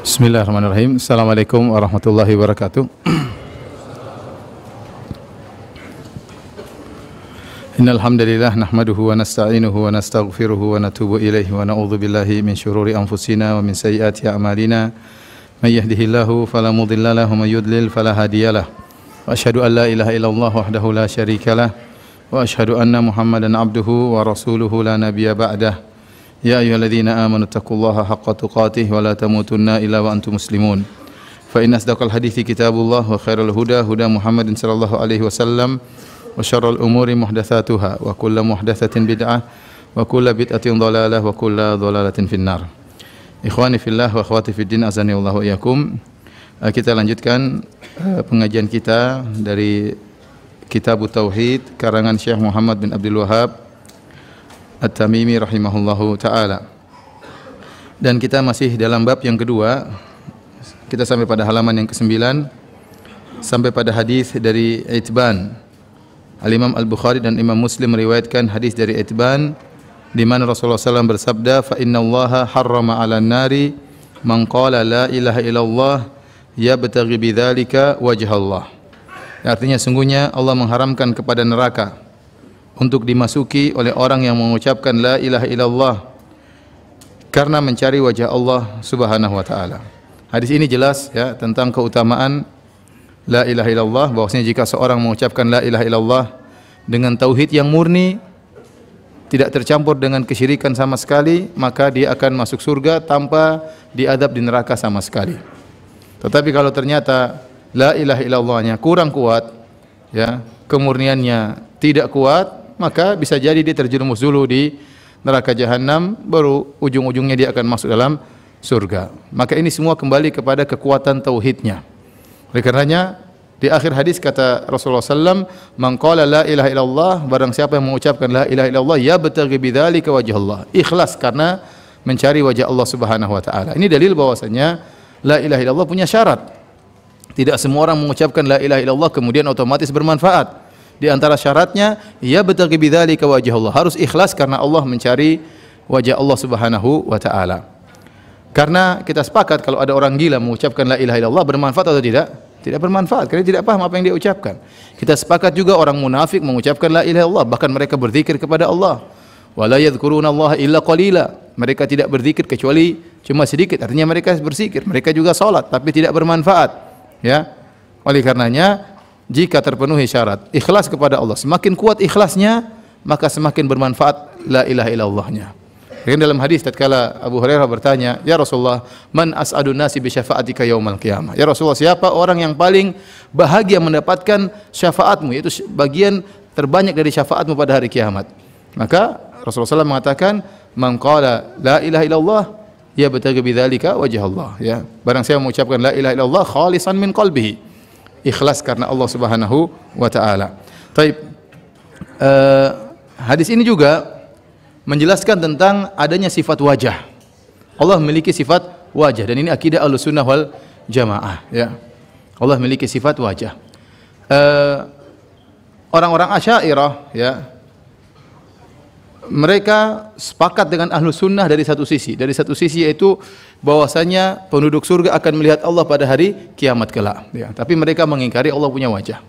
Bismillahirrahmanirrahim. Assalamualaikum warahmatullahi wabarakatuh. Innal hamdalillah nahmaduhu wa nasta'inuhu wa nastaghfiruhu wa natubu ilaihi wa na'udzu billahi min syururi anfusina wa min sayyiati a'malina. May yahdihillahu fala mudilla lahu wa may yudlil fala hadiyalah. Wa asyhadu an la ilaha illallah wahdahu la syarikalah wa asyhadu anna Muhammadan abduhu wa rasuluhu la nabiyya ba'dah. Ya ayyuhalladzina amanu taqullaha haqqa tuqatih wa la tamutunna illa wa antum muslimun. Fa inna asdaqal hadithi kitabullah wa khairal huda huda Muhammadin sallallahu alaihi wasallam wa syarrul umuri muhdatsatuha wa kullu muhdatsatin bid'ah wa kullu bid'atin dhalalah wa kullu dhalalatin finnar. Ikhwani fillah wa akhwati fid din azani wallahu iyyakum. Kita lanjutkan pengajian kita dari Kitab Tauhid karangan Syekh Muhammad bin Abdul Wahhab At-Tamimi rahimahullahu ta'ala. Dan kita masih dalam bab yang kedua. Kita sampai pada halaman yang ke-9, sampai pada hadis dari Itban. Al-Imam Al-Bukhari dan Imam Muslim meriwayatkan hadis dari Itban di mana Rasulullah SAW bersabda, "Fa innallaha harrama 'alan nari man qala la ilaha illallah yabtaghi bidzalika wajhallah." Artinya sungguhnya Allah mengharamkan kepada neraka untuk dimasuki oleh orang yang mengucapkan la ilaha illallah karena mencari wajah Allah Subhanahu wa taala. Hadis ini jelas ya tentang keutamaan la ilaha illallah, bahwasanya jika seorang mengucapkan la ilaha illallah dengan tauhid yang murni, tidak tercampur dengan kesyirikan sama sekali, maka dia akan masuk surga tanpa diadab di neraka sama sekali. Tetapi kalau ternyata la ilaha illallahnya kurang kuat, ya, kemurniannya tidak kuat, maka bisa jadi dia terjerumus dulu di neraka jahanam, baru ujung-ujungnya dia akan masuk dalam surga. Maka ini semua kembali kepada kekuatan tauhidnya. Oleh karenanya di akhir hadis kata Rasulullah SAW, "Man qala la ilaha illallah," barang siapa yang mengucapkan la ilaha illallah yabtaghi bidzalika wajh Allah, ikhlas karena mencari wajah Allah Subhanahu wa taala. Ini dalil bahwasanya la ilaha illallah punya syarat. Tidak semua orang mengucapkan la ilaha illallah kemudian otomatis bermanfaat. Di antara syaratnya, ya yabtaghi bidzalika wajh Allah, harus ikhlas karena Allah mencari wajah Allah Subhanahu wa taala. Karena kita sepakat kalau ada orang gila mengucapkan la ilaha illallah, bermanfaat atau tidak? Tidak bermanfaat karena tidak paham apa yang dia ucapkan. Kita sepakat juga orang munafik mengucapkan la ilaha illallah, bahkan mereka berzikir kepada Allah. Wa la yadhkurunallaha illa qalila. Mereka tidak berzikir kecuali cuma sedikit. Artinya mereka berzikir, mereka juga salat tapi tidak bermanfaat. Ya. Oleh karenanya jika terpenuhi syarat ikhlas kepada Allah, semakin kuat ikhlasnya, maka semakin bermanfaat la ilaha illallahnya. Dan dalam hadis tatkala Abu Hurairah bertanya, "Ya Rasulullah, man as'adun nasi bi syafa'atika yaumal qiyamah?" Ya Rasulullah, siapa orang yang paling bahagia mendapatkan syafaatmu, yaitu bagian terbanyak dari syafaatmu pada hari kiamat? Maka Rasulullah SAW mengatakan, "Man qala la ilaha illallah yabtaghi bidzalika wajh Allah." Ya, barang siapa mengucapkan la ilaha illallah khalisan min qalbihi, ikhlas karena Allah Subhanahu wa taala. Taib. Hadis ini juga menjelaskan tentang adanya sifat wajah. Allah memiliki sifat wajah dan ini akidah Ahlussunnah wal Jamaah, ya. Allah memiliki sifat wajah. Orang-orang Asy'ariyah, ya, mereka sepakat dengan Ahlussunnah dari satu sisi. Dari satu sisi yaitu bahwasanya penduduk surga akan melihat Allah pada hari kiamat kelak, ya. Tapi mereka mengingkari Allah punya wajah.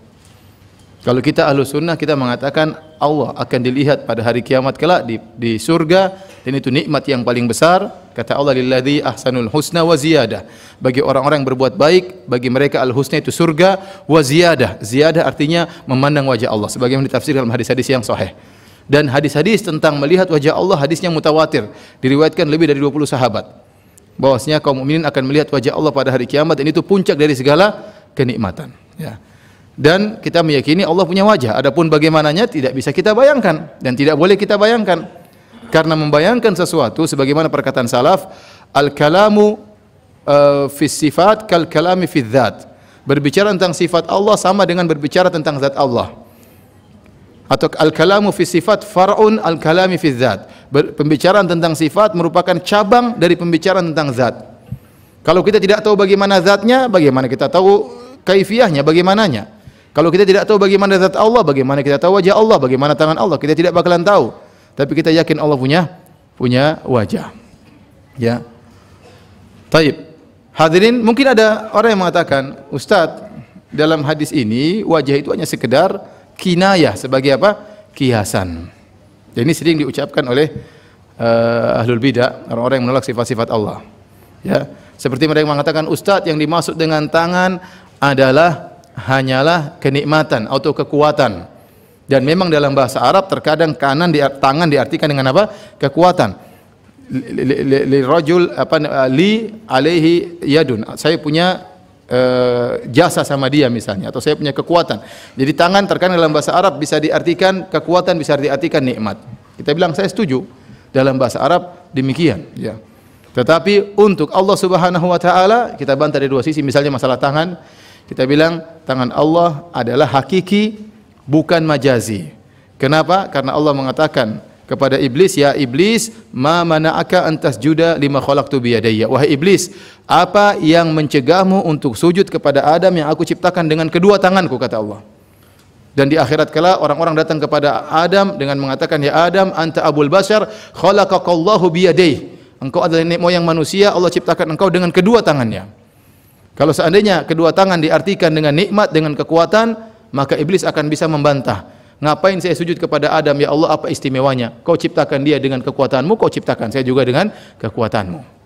Kalau kita Ahlussunnah, kita mengatakan Allah akan dilihat pada hari kiamat kelak di surga, dan itu nikmat yang paling besar. Kata Allah, "Lilladzi ahsanul husna wa ziyadah." Bagi orang-orang yang berbuat baik, bagi mereka al-husna itu surga, wa ziyadah. Ziyadah artinya memandang wajah Allah, sebagaimana ditafsir dalam hadis-hadis yang sahih. Dan hadis-hadis tentang melihat wajah Allah, hadisnya mutawatir, diriwayatkan lebih dari 20 sahabat. Bahwasanya kaum mukminin akan melihat wajah Allah pada hari kiamat, dan itu puncak dari segala kenikmatan, ya. Dan kita meyakini Allah punya wajah. Adapun bagaimananya tidak bisa kita bayangkan dan tidak boleh kita bayangkan. Karena membayangkan sesuatu sebagaimana perkataan salaf, al-kalamu fi sifat kal kalami fi dzat. Berbicara tentang sifat Allah sama dengan berbicara tentang zat Allah. Atau al-kalamu fi sifat far'un al-kalami fi dzat. Pembicaraan tentang sifat merupakan cabang dari pembicaraan tentang zat. Kalau kita tidak tahu bagaimana zatnya, bagaimana kita tahu kaifiyahnya, bagaimananya? Kalau kita tidak tahu bagaimana zat Allah, bagaimana kita tahu wajah Allah, bagaimana tangan Allah? Kita tidak bakalan tahu. Tapi kita yakin Allah punya wajah. Ya. Taib. Hadirin, mungkin ada orang yang mengatakan, Ustadz, dalam hadis ini wajah itu hanya sekedar kinayah, sebagai apa? Kiasan. Dan ini sering diucapkan oleh ahlul bidah, orang-orang yang menolak sifat-sifat Allah. Ya, seperti mereka mengatakan, Ustadz, yang dimaksud dengan tangan adalah hanyalah kenikmatan atau kekuatan. Dan memang dalam bahasa Arab terkadang tangan diartikan dengan apa? Kekuatan. Li rajul li alaihi yadun. Saya punya jasa sama dia misalnya, atau saya punya kekuatan. Jadi tangan terkadang dalam bahasa Arab bisa diartikan kekuatan, bisa diartikan nikmat. Kita bilang saya setuju. Dalam bahasa Arab demikian, ya. Tetapi untuk Allah Subhanahu wa taala kita bantah dari dua sisi. Misalnya masalah tangan, kita bilang tangan Allah adalah hakiki, bukan majazi. Kenapa? Karena Allah mengatakan kepada iblis, ya iblis, ma mana'aka an tasjuda lima khalaqtu biyadayya. Wahai iblis, apa yang mencegahmu untuk sujud kepada Adam yang aku ciptakan dengan kedua tanganku, kata Allah. Dan di akhirat kala orang-orang datang kepada Adam dengan mengatakan, ya Adam, anta abul bashar, khalaqakallahu biyadayhi. Engkau adalah nenek moyang manusia, Allah ciptakan engkau dengan kedua tangannya. Kalau seandainya kedua tangan diartikan dengan nikmat, dengan kekuatan, maka iblis akan bisa membantah. Ngapain saya sujud kepada Adam, ya Allah, apa istimewanya? Kau ciptakan dia dengan kekuatanmu, kau ciptakan saya juga dengan kekuatanmu.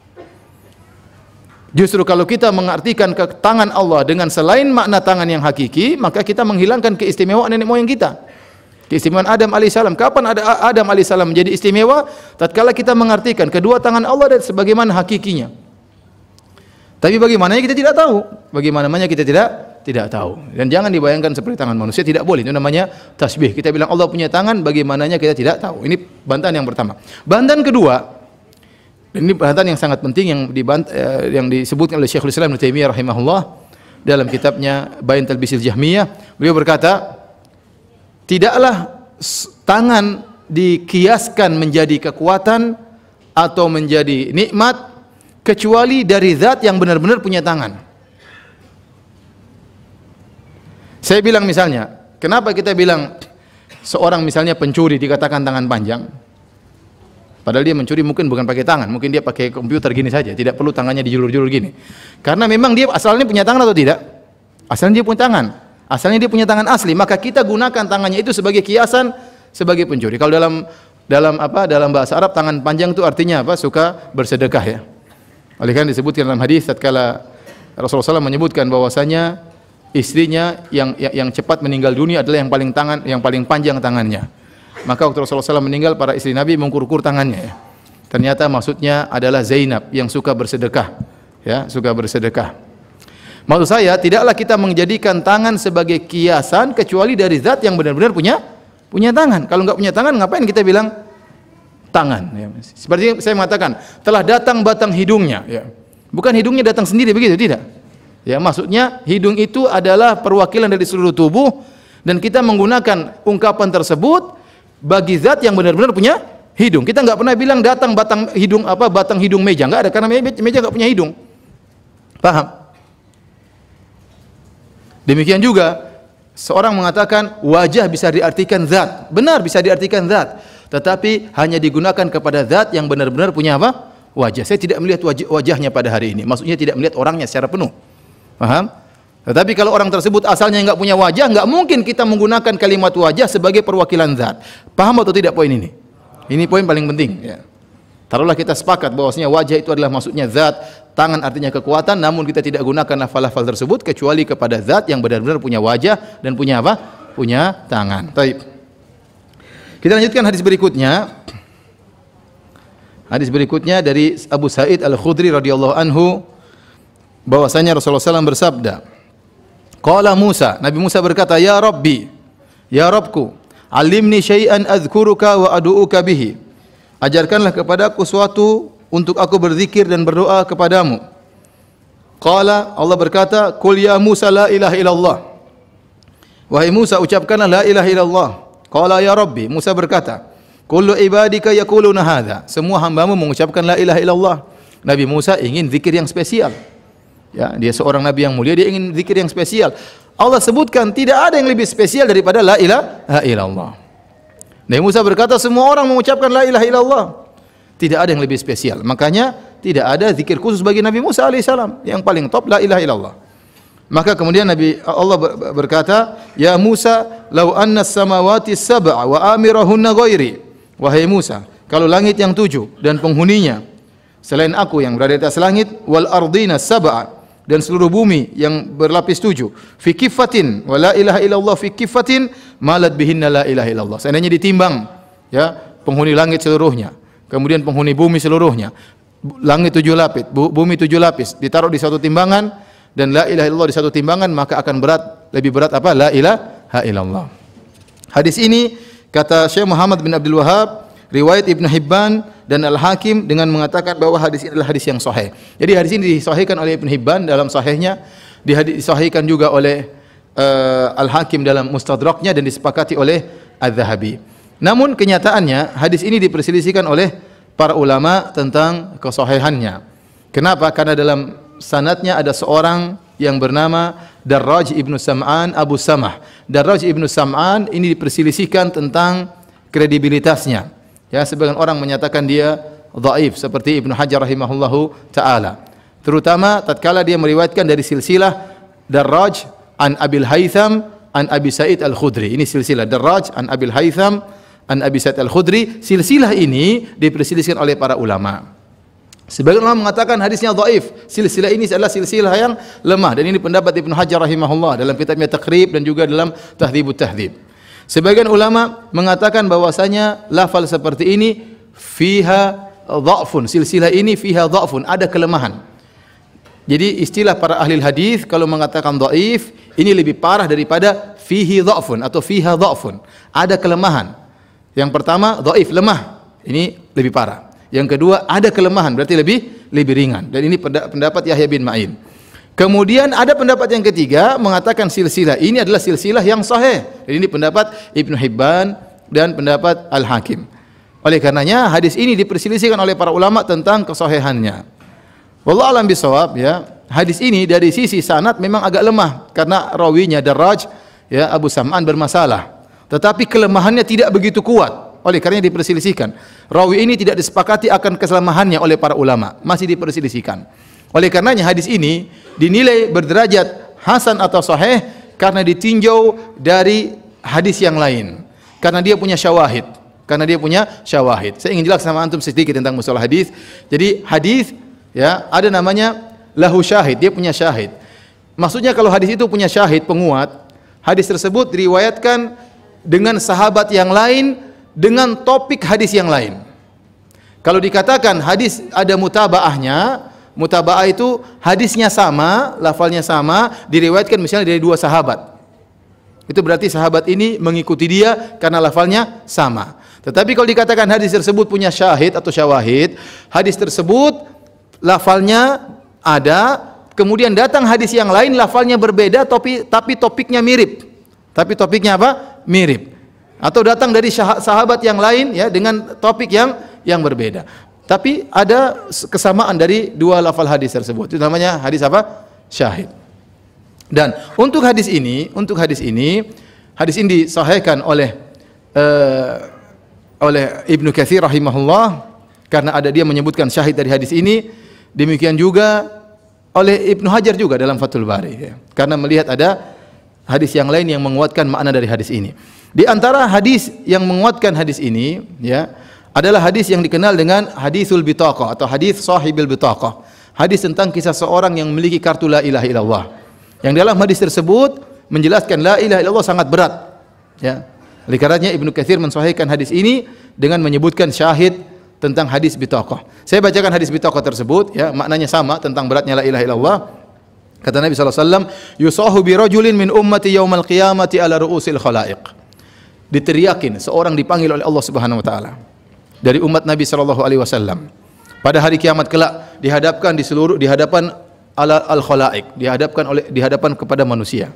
Justru kalau kita mengartikan tangan Allah dengan selain makna tangan yang hakiki, maka kita menghilangkan keistimewaan nenek moyang kita. Keistimewaan Adam alaihissalam. Kapan ada Adam alaihissalam menjadi istimewa? Tatkala kita mengartikan kedua tangan Allah dan sebagaimana hakikinya. Tapi bagaimananya kita tidak tahu. Bagaimananya kita tidak tahu. Dan jangan dibayangkan seperti tangan manusia, tidak boleh. Itu namanya tasbih. Kita bilang Allah punya tangan, bagaimananya kita tidak tahu. Ini bantahan yang pertama. Bantahan kedua, ini bantahan yang sangat penting yang disebutkan oleh Syekhul Islam Ibnu Taimiyah rahimahullah dalam kitabnya Bayan Talbisil Jahmiyah. Beliau berkata, tidaklah tangan dikiaskan menjadi kekuatan atau menjadi nikmat kecuali dari zat yang benar-benar punya tangan. Saya bilang misalnya, kenapa kita bilang seorang misalnya pencuri dikatakan tangan panjang? Padahal dia mencuri mungkin bukan pakai tangan, mungkin dia pakai komputer gini saja, tidak perlu tangannya dijulur-julur gini. Karena memang dia asalnya punya tangan atau tidak? Asalnya dia punya tangan. Asalnya dia punya tangan asli, maka kita gunakan tangannya itu sebagai kiasan, sebagai pencuri. Kalau dalam bahasa Arab tangan panjang itu artinya apa? Suka bersedekah, ya. Oleh karena disebutkan dalam hadis tatkala Rasulullah SAW menyebutkan bahwasanya istrinya yang cepat meninggal dunia adalah yang paling panjang tangannya. Maka waktu Rasulullah SAW meninggal, para istri Nabi mengukur tangannya, ya. Ternyata maksudnya adalah Zainab yang suka bersedekah, ya, suka bersedekah. Maksud saya, tidaklah kita menjadikan tangan sebagai kiasan kecuali dari zat yang benar-benar punya tangan. Kalau enggak punya tangan, ngapain kita bilang tangan, ya. Seperti saya mengatakan, telah datang batang hidungnya, ya. Bukan hidungnya datang sendiri begitu, tidak. Ya, maksudnya hidung itu adalah perwakilan dari seluruh tubuh dan kita menggunakan ungkapan tersebut bagi zat yang benar-benar punya hidung. Kita enggak pernah bilang datang batang hidung meja, enggak ada, karena meja enggak punya hidung. Paham? Demikian juga seorang mengatakan wajah bisa diartikan zat. Benar, bisa diartikan zat. Tetapi hanya digunakan kepada zat yang benar-benar punya apa? Wajah. Saya tidak melihat wajahnya pada hari ini. Maksudnya tidak melihat orangnya secara penuh. Paham? Tetapi kalau orang tersebut asalnya enggak punya wajah, enggak mungkin kita menggunakan kalimat wajah sebagai perwakilan zat. Paham atau tidak poin ini? Ini poin paling penting, ya. Taruhlah kita sepakat bahwasanya wajah itu adalah maksudnya zat, tangan artinya kekuatan, namun kita tidak gunakan lafal-lafal tersebut kecuali kepada zat yang benar-benar punya wajah dan punya apa? Punya tangan. Baik. Kita lanjutkan hadis berikutnya. Hadis berikutnya dari Abu Sa'id Al-Khudri radhiyallahu anhu bahwasanya Rasulullah SAW bersabda, qala Musa, Nabi Musa berkata, ya Rabbi, ya Rabbku, alimni syai'an adhkuruka wa adu'uka bihi. Ajarkanlah kepadaku suatu untuk aku berzikir dan berdoa kepadamu. Qala, Allah berkata, qul ya Musa la ilaha illallah. Wahai Musa, ucapkanlah la ilaha illallah. Qala ya Rabbi, Musa berkata, kullu ibadika yaquluna hadza. Semua hambamu mengucapkan la ilaha illallah. Nabi Musa ingin zikir yang spesial. Ya, dia seorang nabi yang mulia, dia ingin zikir yang spesial. Allah sebutkan tidak ada yang lebih spesial daripada la ilaha illallah. Nabi Musa berkata semua orang mengucapkan la ilaha illallah. Tidak ada yang lebih spesial. Makanya tidak ada zikir khusus bagi Nabi Musa alaihissalam. Yang paling top la ilaha illallah. Maka kemudian Allah berkata, "Ya Musa, law anna as-samawati sab'a wa amirahunna ghairi." Wahai Musa, kalau langit yang 7 dan penghuninya selain aku yang berada di atas langit, wal ardina sab'a, dan seluruh bumi yang berlapis 7, fi kifatin wa la ilaha illallah fi kifatin malat bihinna la ilaha illallah. Seandainya ditimbang ya penghuni langit seluruhnya, kemudian penghuni bumi seluruhnya, langit 7 lapis, bumi 7 lapis, ditaruh di satu timbangan dan la ilaha illallah di satu timbangan, maka akan lebih berat apa? La ilaha illallah. Hadis ini kata Syekh Muhammad bin Abdul Wahhab, riwayat Ibnu Hibban dan Al-Hakim dengan mengatakan bahwa hadis ini adalah hadis yang sahih. Jadi hadis ini disahihkan oleh Ibnu Hibban dalam sahihnya, disahihkan juga oleh Al-Hakim dalam Mustadraknya dan disepakati oleh Az-Zahabi. Namun kenyataannya hadis ini diperselisihkan oleh para ulama tentang kesahihannya. Kenapa? Karena dalam sanadnya ada seorang yang bernama Darraj ibnu Sam'an Abu Samah. Darraj ibnu Sam'an ini diperselisihkan tentang kredibilitasnya. Ya, sebagian orang menyatakan dia dhaif seperti Ibnu Hajar rahimahullahu taala. Terutama tatkala dia meriwayatkan dari silsilah Darraj an Abil Haytham an Abi Sa'id Al-Khudri. Ini silsilah Darraj an Abil Haytham an Abi Sa'id Al-Khudri. Silsilah ini diperselisihkan oleh para ulama. Sebagian ulama mengatakan hadisnya dhaif. Silsilah ini adalah silsilah yang lemah, dan ini pendapat Ibnu Hajar rahimahullah dalam kitabnya Taqrib dan juga dalam Tahdhibut Tahdhib. Sebagian ulama mengatakan bahwasanya lafal seperti ini fiha dha'fun. Silsilah ini fiha dha'fun, ada kelemahan. Jadi istilah para ahli hadis kalau mengatakan dhaif, ini lebih parah daripada fihi dha'fun atau fiha dha'fun. Ada kelemahan. Yang pertama dhaif, lemah. Ini lebih parah. Yang kedua ada kelemahan, berarti lebih ringan. Dan ini pendapat Yahya bin Ma'in. Kemudian ada pendapat yang ketiga mengatakan silsilah ini adalah silsilah yang sahih. Dan ini pendapat Ibnu Hibban dan pendapat Al-Hakim. Oleh karenanya hadis ini diperselisihkan oleh para ulama tentang kesahihannya. Wallahu a'lam bishawab ya. Hadis ini dari sisi sanad memang agak lemah karena rawinya Darraj ya Abu Sam'an bermasalah. Tetapi kelemahannya tidak begitu kuat. Oleh karenanya diperselisihkan. Rawi ini tidak disepakati akan kesalahannya oleh para ulama, masih diperselisihkan. Oleh karenanya hadis ini dinilai berderajat hasan atau sahih karena ditinjau dari hadis yang lain. Karena dia punya syawahid. Saya ingin jelaskan sama antum sedikit tentang masalah hadis. Jadi hadis ya ada namanya lahu syahid, dia punya syahid. Maksudnya kalau hadis itu punya syahid penguat, hadis tersebut diriwayatkan dengan sahabat yang lain dengan topik hadis yang lain. Kalau dikatakan hadis ada mutabaahnya, mutabaah itu hadisnya sama, lafalnya sama, diriwayatkan misalnya dari 2 sahabat. Itu berarti sahabat ini mengikuti dia karena lafalnya sama. Tetapi kalau dikatakan hadis tersebut punya syahid atau syawahid, hadis tersebut lafalnya ada, kemudian datang hadis yang lain lafalnya berbeda tapi topiknya mirip. Tapi topiknya apa? Mirip. Atau datang dari sahabat yang lain ya dengan topik yang berbeda. Tapi ada kesamaan dari 2 lafal hadis tersebut. Itu namanya hadis apa? Syahid. Dan untuk hadis ini disahihkan oleh Ibnu Katsir rahimahullah karena ada dia menyebutkan syahid dari hadis ini. Demikian juga oleh Ibnu Hajar juga dalam Fathul Bari ya. Karena melihat ada hadis yang lain yang menguatkan makna dari hadis ini. Di antara hadis yang menguatkan hadis ini ya adalah hadis yang dikenal dengan hadisul bitaqah atau hadis sahibil bitaqah. Hadis tentang kisah seorang yang memiliki kartu la ilaha illallah. Yang dalam hadis tersebut menjelaskan la ilaha illallah sangat berat ya. Oleh karenanya Ibnu Katsir mensahihkan hadis ini dengan menyebutkan syahid tentang hadis bitaqah. Saya bacakan hadis bitaqah tersebut ya, maknanya sama tentang beratnya la ilaha illallah. Kata Nabi sallallahu alaihi wasallam, "Yusahu bi rajulin min ummati yaumal qiyamati ala ru'usil khalaiq." Diteriakin seorang dipanggil oleh Allah Subhanahu wa taala dari umat Nabi sallallahu alaihi wasallam. Pada hari kiamat kelak dihadapkan di hadapan al khalaik, di hadapan kepada manusia.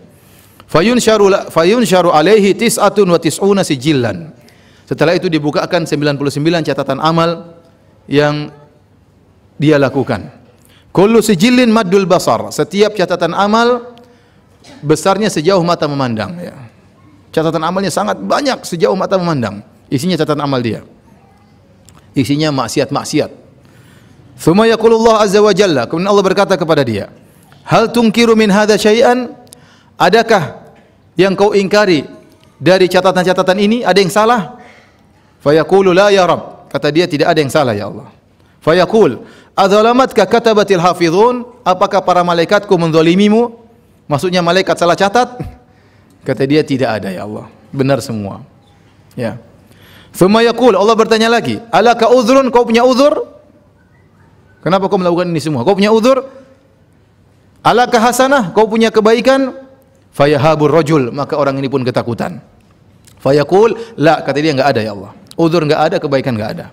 Fayunsharu alaihi tis'atun wa tis'una sijillan. Setelah itu dibukakan 99 catatan amal yang dia lakukan. Kullu sijillin maddul basar. Setiap catatan amal besarnya sejauh mata memandang ya. Catatan amalnya sangat banyak sejauh mata memandang. Isinya catatan amal dia. Isinya maksiat-maksiat. Tsumma yaqulullah azza wa jalla, kemudian Allah berkata kepada dia, hal tunkiru min hadza syai'an? Adakah yang kau ingkari dari catatan-catatan ini? Ada yang salah? Fayaqulu la ya Rabb. Kata dia, tidak ada yang salah ya Allah. Fayaqul adzalamatka katabatil hafizun? Apakah para malaikatku menzalimimu? Maksudnya malaikat salah catat? Kata dia, tidak ada ya Allah, benar semua. Ya. Tsumma yaqul, Allah bertanya lagi, alaka uzrun? Kau punya uzur? Kenapa kau melakukan ini semua? Kau punya uzur? Alaka hasanah? Kau punya kebaikan? Fayahabur rajul, maka orang ini pun ketakutan. Fayaqul la, kata dia, enggak ada ya Allah. Uzur enggak ada, kebaikan enggak ada.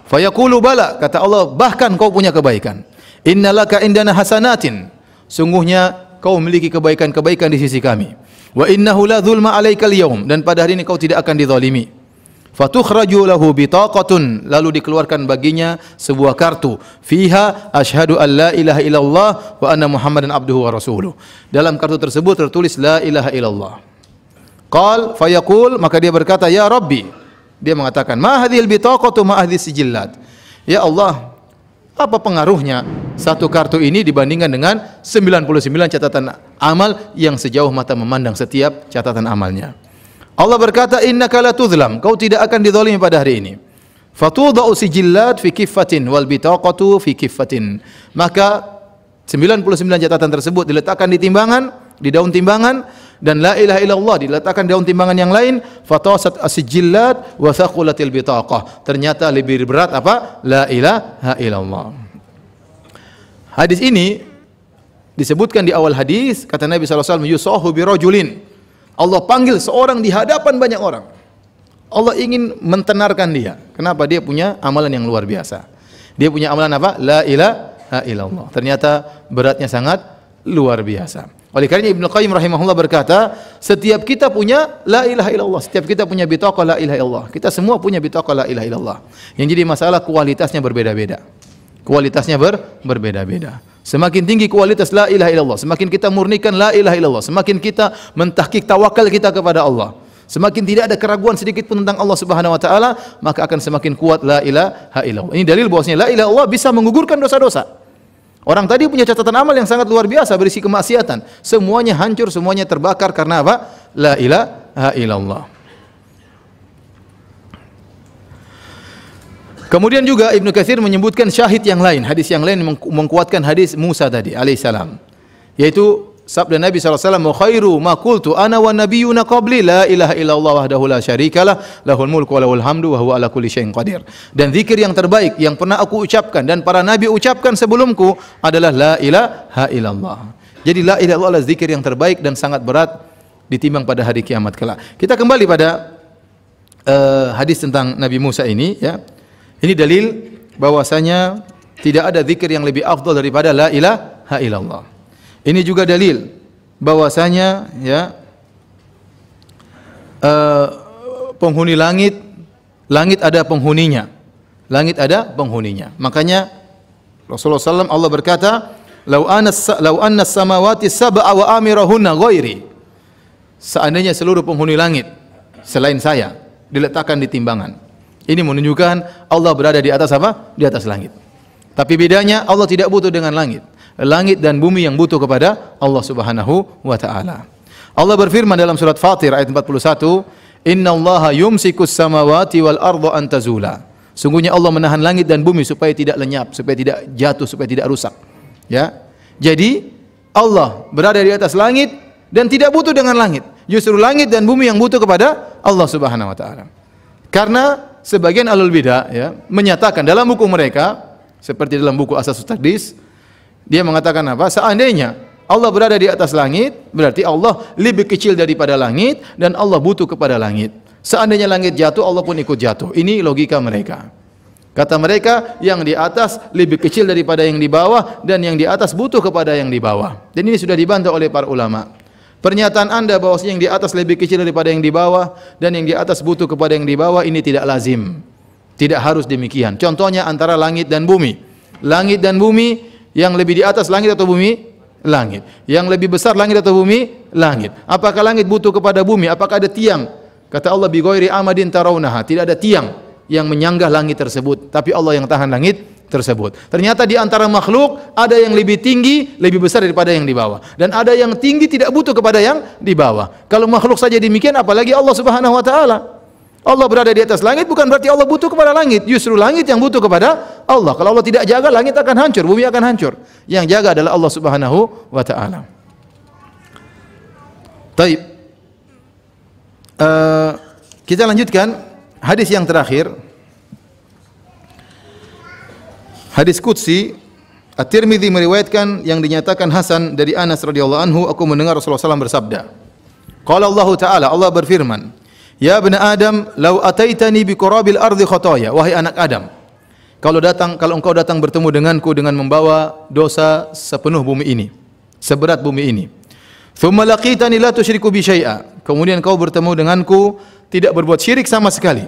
Fayaqulu bala, kata Allah, bahkan kau punya kebaikan. Innalaka indana hasanatin, sungguhnya kau memiliki kebaikan-kebaikan di sisi kami. Wa innahu la dzulma alaikal yaum, dan pada hari ini kau tidak akan dizalimi. Fatukhraju lahu bitaqatun, lalu dikeluarkan baginya sebuah kartu, fiha asyhadu an la ilaha illallah wa anna muhammadan abduhu wa rasuluh. Dalam kartu tersebut tertulis la ilaha illallah. Qal fayaqul, maka dia berkata, ya Rabbi, dia mengatakan, ma hadhil bitaqatu ma hadhis sijillat. Ya Allah, apa pengaruhnya satu kartu ini dibandingkan dengan 99 catatan amal yang sejauh mata memandang setiap catatan amalnya? Allah berkata, innaka la tuzlam, kau tidak akan dizalimi pada hari ini. Fatudau sijillat fi kiffatin wal bitaqatu fi kiffatin. Maka 99 catatan tersebut diletakkan di timbangan, di daun timbangan, dan la ilaha illallah diletakkan di daun timbangan yang lain. Fatasat asijillat wa thaqulatil bitaqah. Ternyata lebih berat apa? La ilaha illallah. Hadis ini disebutkan di awal hadis, kata Nabi sallallahu alaihi wasallam, yusahu bi rajulin. Allah panggil seorang di hadapan banyak orang. Allah ingin mentenarkan dia. Kenapa? Dia punya amalan yang luar biasa. Dia punya amalan apa? La ilaha illallah. Ternyata beratnya sangat luar biasa. Oleh karena Ibnu Qayyim rahimahullah berkata, setiap kita punya la ilaha illallah, setiap kita punya bitaqah la ilaha illallah. Kita semua punya bitaqah la ilaha illallah. Yang jadi masalah kualitasnya berbeda-beda. Kualitasnya berbeda-beda. Semakin tinggi kualitas la ilaha illallah, semakin kita murnikan la ilaha illallah, semakin kita mentahqiq tawakal kita kepada Allah, semakin tidak ada keraguan sedikit pun tentang Allah Subhanahu wa taala, maka akan semakin kuat la ilaha illallah. Ini dalil bahwasanya la ilaha illallah bisa menggugurkan dosa-dosa. Orang tadi punya catatan amal yang sangat luar biasa berisi kemaksiatan, semuanya hancur, semuanya terbakar karena apa? La ilaha illallah. Kemudian juga Ibnu Katsir menyebutkan syahid yang lain, hadis yang lain mengkuatkan hadis Musa tadi alaihissalam, yaitu sabda Nabi sallallahu alaihi wasallam, khairu ma qultu ana wan nabiyyuna qabli la ilaha illallah wahdahu la syarikalah lahul mulku wa lahul hamdu wa huwa ala kulli syai'in qadir. Dan zikir yang terbaik yang pernah aku ucapkan dan para nabi ucapkan sebelumku adalah la ilaha illallah. Jadi la ilaha illallah adalah zikir yang terbaik dan sangat berat ditimbang pada hari kiamat kelak. Kita kembali pada hadis tentang Nabi Musa ini, ya. Ini dalil bahwasanya tidak ada zikir yang lebih afdal daripada la ilaha illallah. Ini juga dalil bahwasanya, ya, penghuni langit, langit ada penghuninya. Langit ada penghuninya. Makanya Rasulullah SAW Allah berkata, "Lau anna samawati sab'a wa amirahunna ghairi." Seandainya seluruh penghuni langit selain saya diletakkan di timbangan. Ini menunjukkan Allah berada di atas apa? Di atas langit. Tapi bedanya Allah tidak butuh dengan langit. Langit dan bumi yang butuh kepada Allah Subhanahu wa taala. Allah berfirman dalam surat Fatir ayat 41, "Innallaha yumsikus samawati wal arda an tazula." Sungguhnya Allah menahan langit dan bumi supaya tidak lenyap, supaya tidak jatuh, supaya tidak rusak. Ya. Jadi Allah berada di atas langit dan tidak butuh dengan langit. Justru langit dan bumi yang butuh kepada Allah Subhanahu wa taala. Karena sebagian ahlul bidah, ya, menyatakan dalam buku mereka, seperti dalam buku Asasus Taqdis, dia mengatakan apa? Seandainya Allah berada di atas langit, berarti Allah lebih kecil daripada langit dan Allah butuh kepada langit. Seandainya langit jatuh, Allah pun ikut jatuh. Ini logika mereka. Kata mereka, yang di atas lebih kecil daripada yang di bawah dan yang di atas butuh kepada yang di bawah. Dan ini sudah dibantah oleh para ulama. Pernyataan Anda bahwasanya yang di atas lebih kecil daripada yang di bawah dan yang di atas butuh kepada yang di bawah, ini tidak lazim. Tidak harus demikian. Contohnya antara langit dan bumi. Langit dan bumi, yang lebih di atas langit atau bumi? Langit. Yang lebih besar langit atau bumi? Langit. Apakah langit butuh kepada bumi? Apakah ada tiang? Kata Allah, bi ghairi amadin tarawnaha. Tidak ada tiang yang menyanggah langit tersebut, tapi Allah yang tahan langit tersebut. Ternyata di antara makhluk ada yang lebih tinggi, lebih besar daripada yang di bawah, dan ada yang tinggi tidak butuh kepada yang di bawah. Kalau makhluk saja demikian, apalagi Allah Subhanahu wa taala. Allah berada di atas langit bukan berarti Allah butuh kepada langit, justru langit yang butuh kepada Allah. Kalau Allah tidak jaga, langit akan hancur, bumi akan hancur. Yang jaga adalah Allah Subhanahu wa taala. Baik. Kita lanjutkan hadis yang terakhir. Hadis qudsi, At-Tirmidzi meriwayatkan yang dinyatakan hasan dari Anas radhiyallahu anhu, aku mendengar Rasulullah SAW bersabda. Qala Allah Ta'ala, Allah berfirman, "Ya ibn Adam, law ataitani bi qurabil ardi khataya." Wahai anak Adam, kalau engkau datang bertemu denganku dengan membawa dosa sepenuh bumi ini, seberat bumi ini. Thumma laqitani la tusyriku bi syai'a. Kemudian kau bertemu denganku tidak berbuat syirik sama sekali.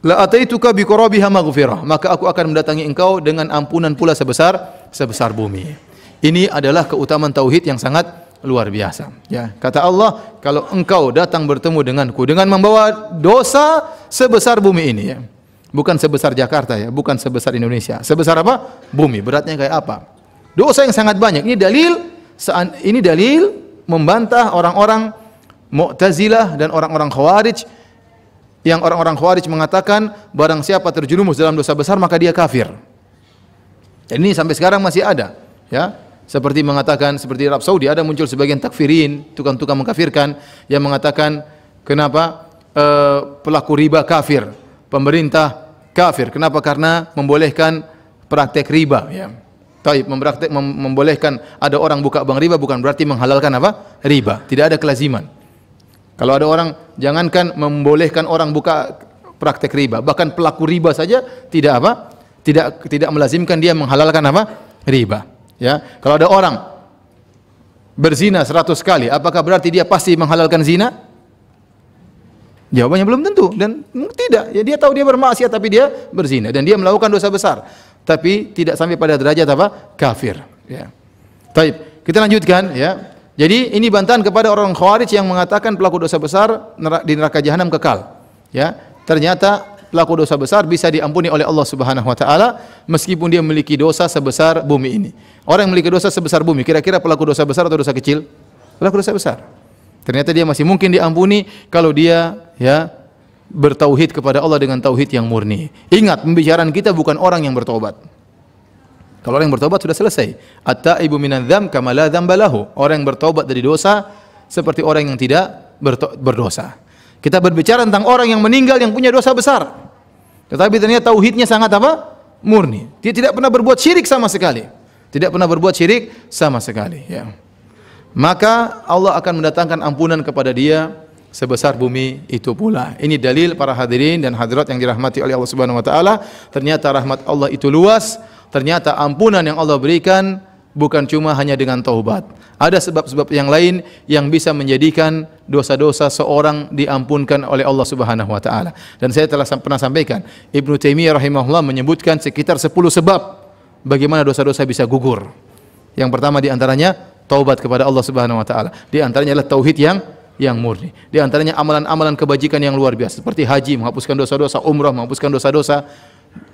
La ataituka bi qurabiha maghfirah, maka aku akan mendatangi engkau dengan ampunan pula sebesar bumi. Ini adalah keutamaan tauhid yang sangat luar biasa. Ya, kata Allah, kalau engkau datang bertemu denganku dengan membawa dosa sebesar bumi ini, ya. Bukan sebesar Jakarta, ya, bukan sebesar Indonesia. Sebesar apa? Bumi. Beratnya kayak apa? Dosa yang sangat banyak. Ini dalil membantah orang-orang Mu'tazilah dan orang-orang Khawarij, yang orang-orang Khawarij mengatakan barang siapa terjerumus dalam dosa besar maka dia kafir. Dan ini sampai sekarang masih ada, ya. Seperti mengatakan, seperti Arab Saudi ada muncul sebagian takfirin, tukang-tukang mengkafirkan, yang mengatakan kenapa pelaku riba kafir, pemerintah kafir. Kenapa? Karena membolehkan praktek riba, ya. Membolehkan ada orang buka bank riba bukan berarti menghalalkan apa? Riba. Tidak ada kelaziman. Kalau ada orang, jangankan membolehkan orang buka praktek riba, bahkan pelaku riba saja tidak melazimkan dia menghalalkan apa? Riba. Ya, kalau ada orang berzina 100 kali, apakah berarti dia pasti menghalalkan zina? Jawabannya belum tentu, dan tidak. Ya, dia tahu dia bermaksiat tapi dia berzina dan dia melakukan dosa besar, tapi tidak sampai pada derajat apa? Kafir. Ya. Baik, kita lanjutkan, ya. Jadi ini bantahan kepada orang Khawarij yang mengatakan pelaku dosa besar di neraka jahanam kekal. Ya, ternyata pelaku dosa besar bisa diampuni oleh Allah Subhanahu wa taala meskipun dia memiliki dosa sebesar bumi ini. Orang yang memiliki dosa sebesar bumi, kira-kira pelaku dosa besar atau dosa kecil? Pelaku dosa besar. Ternyata dia masih mungkin diampuni kalau dia, ya, bertauhid kepada Allah dengan tauhid yang murni. Ingat, pembicaraan kita bukan orang yang bertobat. Kalau orang yang bertobat sudah selesai. At-taibu minadz-dzam kama la dzamba lahu. Orang yang bertobat dari dosa seperti orang yang tidak berdosa. Kita berbicara tentang orang yang meninggal yang punya dosa besar. Tetapi ternyata tauhidnya sangat apa? Murni. Dia tidak pernah berbuat syirik sama sekali. Tidak pernah berbuat syirik sama sekali, ya. Maka Allah akan mendatangkan ampunan kepada dia sebesar bumi itu pula. Ini dalil para hadirin dan hadirat yang dirahmati oleh Allah Subhanahu wa taala. Ternyata rahmat Allah itu luas. Ternyata ampunan yang Allah berikan bukan cuma hanya dengan taubat. Ada sebab-sebab yang lain yang bisa menjadikan dosa-dosa seorang diampunkan oleh Allah Subhanahu wa taala. Dan saya telah pernah sampaikan, Ibnu Taimiyah rahimahullah menyebutkan sekitar 10 sebab bagaimana dosa-dosa bisa gugur. Yang pertama di antaranya taubat kepada Allah Subhanahu wa taala. Di antaranya adalah tauhid yang murni. Di antaranya amalan-amalan kebajikan yang luar biasa seperti haji menghapuskan dosa-dosa, umrah menghapuskan dosa-dosa.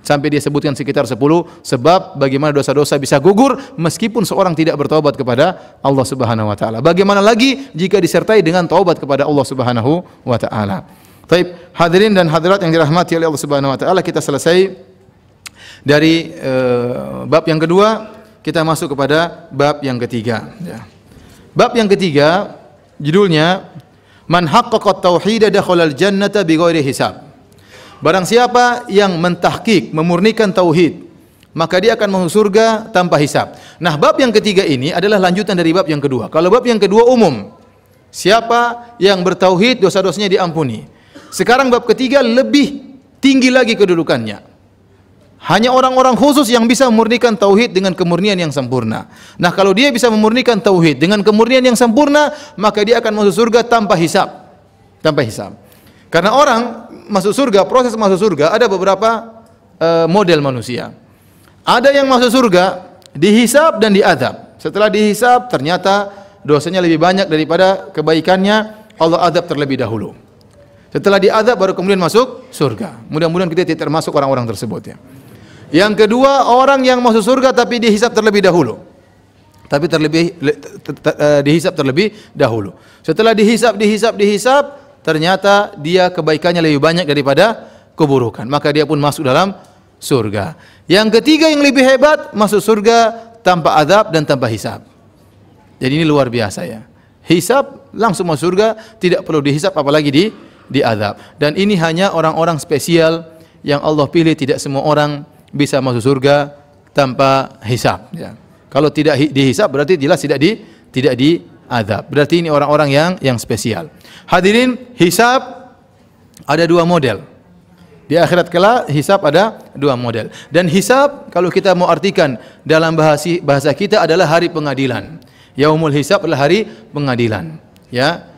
Sampai dia sebutkan sekitar 10 sebab bagaimana dosa-dosa bisa gugur meskipun seorang tidak bertaubat kepada Allah Subhanahu wa taala. Bagaimana lagi jika disertai dengan taubat kepada Allah Subhanahu wa taala. Baik, hadirin dan hadirat yang dirahmati oleh Allah Subhanahu wa taala, kita selesai dari bab yang kedua, kita masuk kepada bab yang ketiga, ya. Bab yang ketiga judulnya Man haqqaqa at-tauhid dakhala al-jannata bighairi hisab. Barang siapa yang mentahqiq, memurnikan tauhid, maka dia akan masuk surga tanpa hisab. Nah, bab yang ketiga ini adalah lanjutan dari bab yang kedua. Kalau bab yang kedua umum, siapa yang bertauhid dosa-dosanya diampuni. Sekarang bab ketiga lebih tinggi lagi kedudukannya. Hanya orang-orang khusus yang bisa memurnikan tauhid dengan kemurnian yang sempurna. Nah, kalau dia bisa memurnikan tauhid dengan kemurnian yang sempurna, maka dia akan masuk surga tanpa hisab. Tanpa hisab. Karena orang masuk surga, proses masuk surga ada beberapa model manusia. Ada yang masuk surga dihisab dan diazab. Setelah dihisab ternyata dosanya lebih banyak daripada kebaikannya, Allah azab terlebih dahulu. Setelah diazab baru kemudian masuk surga. Mudah-mudahan kita tidak termasuk orang-orang tersebut, ya. Yang kedua, orang yang masuk surga tapi dihisab terlebih dahulu. Dihisab terlebih dahulu. Setelah dihisab, ternyata dia kebaikannya lebih banyak daripada keburukan, maka dia pun masuk dalam surga. Yang ketiga yang lebih hebat, masuk surga tanpa azab dan tanpa hisab. Jadi ini luar biasa ya. Hisab langsung masuk surga, tidak perlu dihisab apalagi diazab. Dan ini hanya orang-orang spesial yang Allah pilih, tidak semua orang bisa masuk surga tanpa hisab ya. Kalau tidak dihisab berarti jelas tidak diazab. Berarti ini orang-orang yang spesial. Hadirin, hisab ada dua model. Di akhirat kelak hisab ada dua model. Dan hisab kalau kita mau artikan dalam bahasa kita adalah hari pengadilan. Yaumul hisab adalah hari pengadilan. Ya.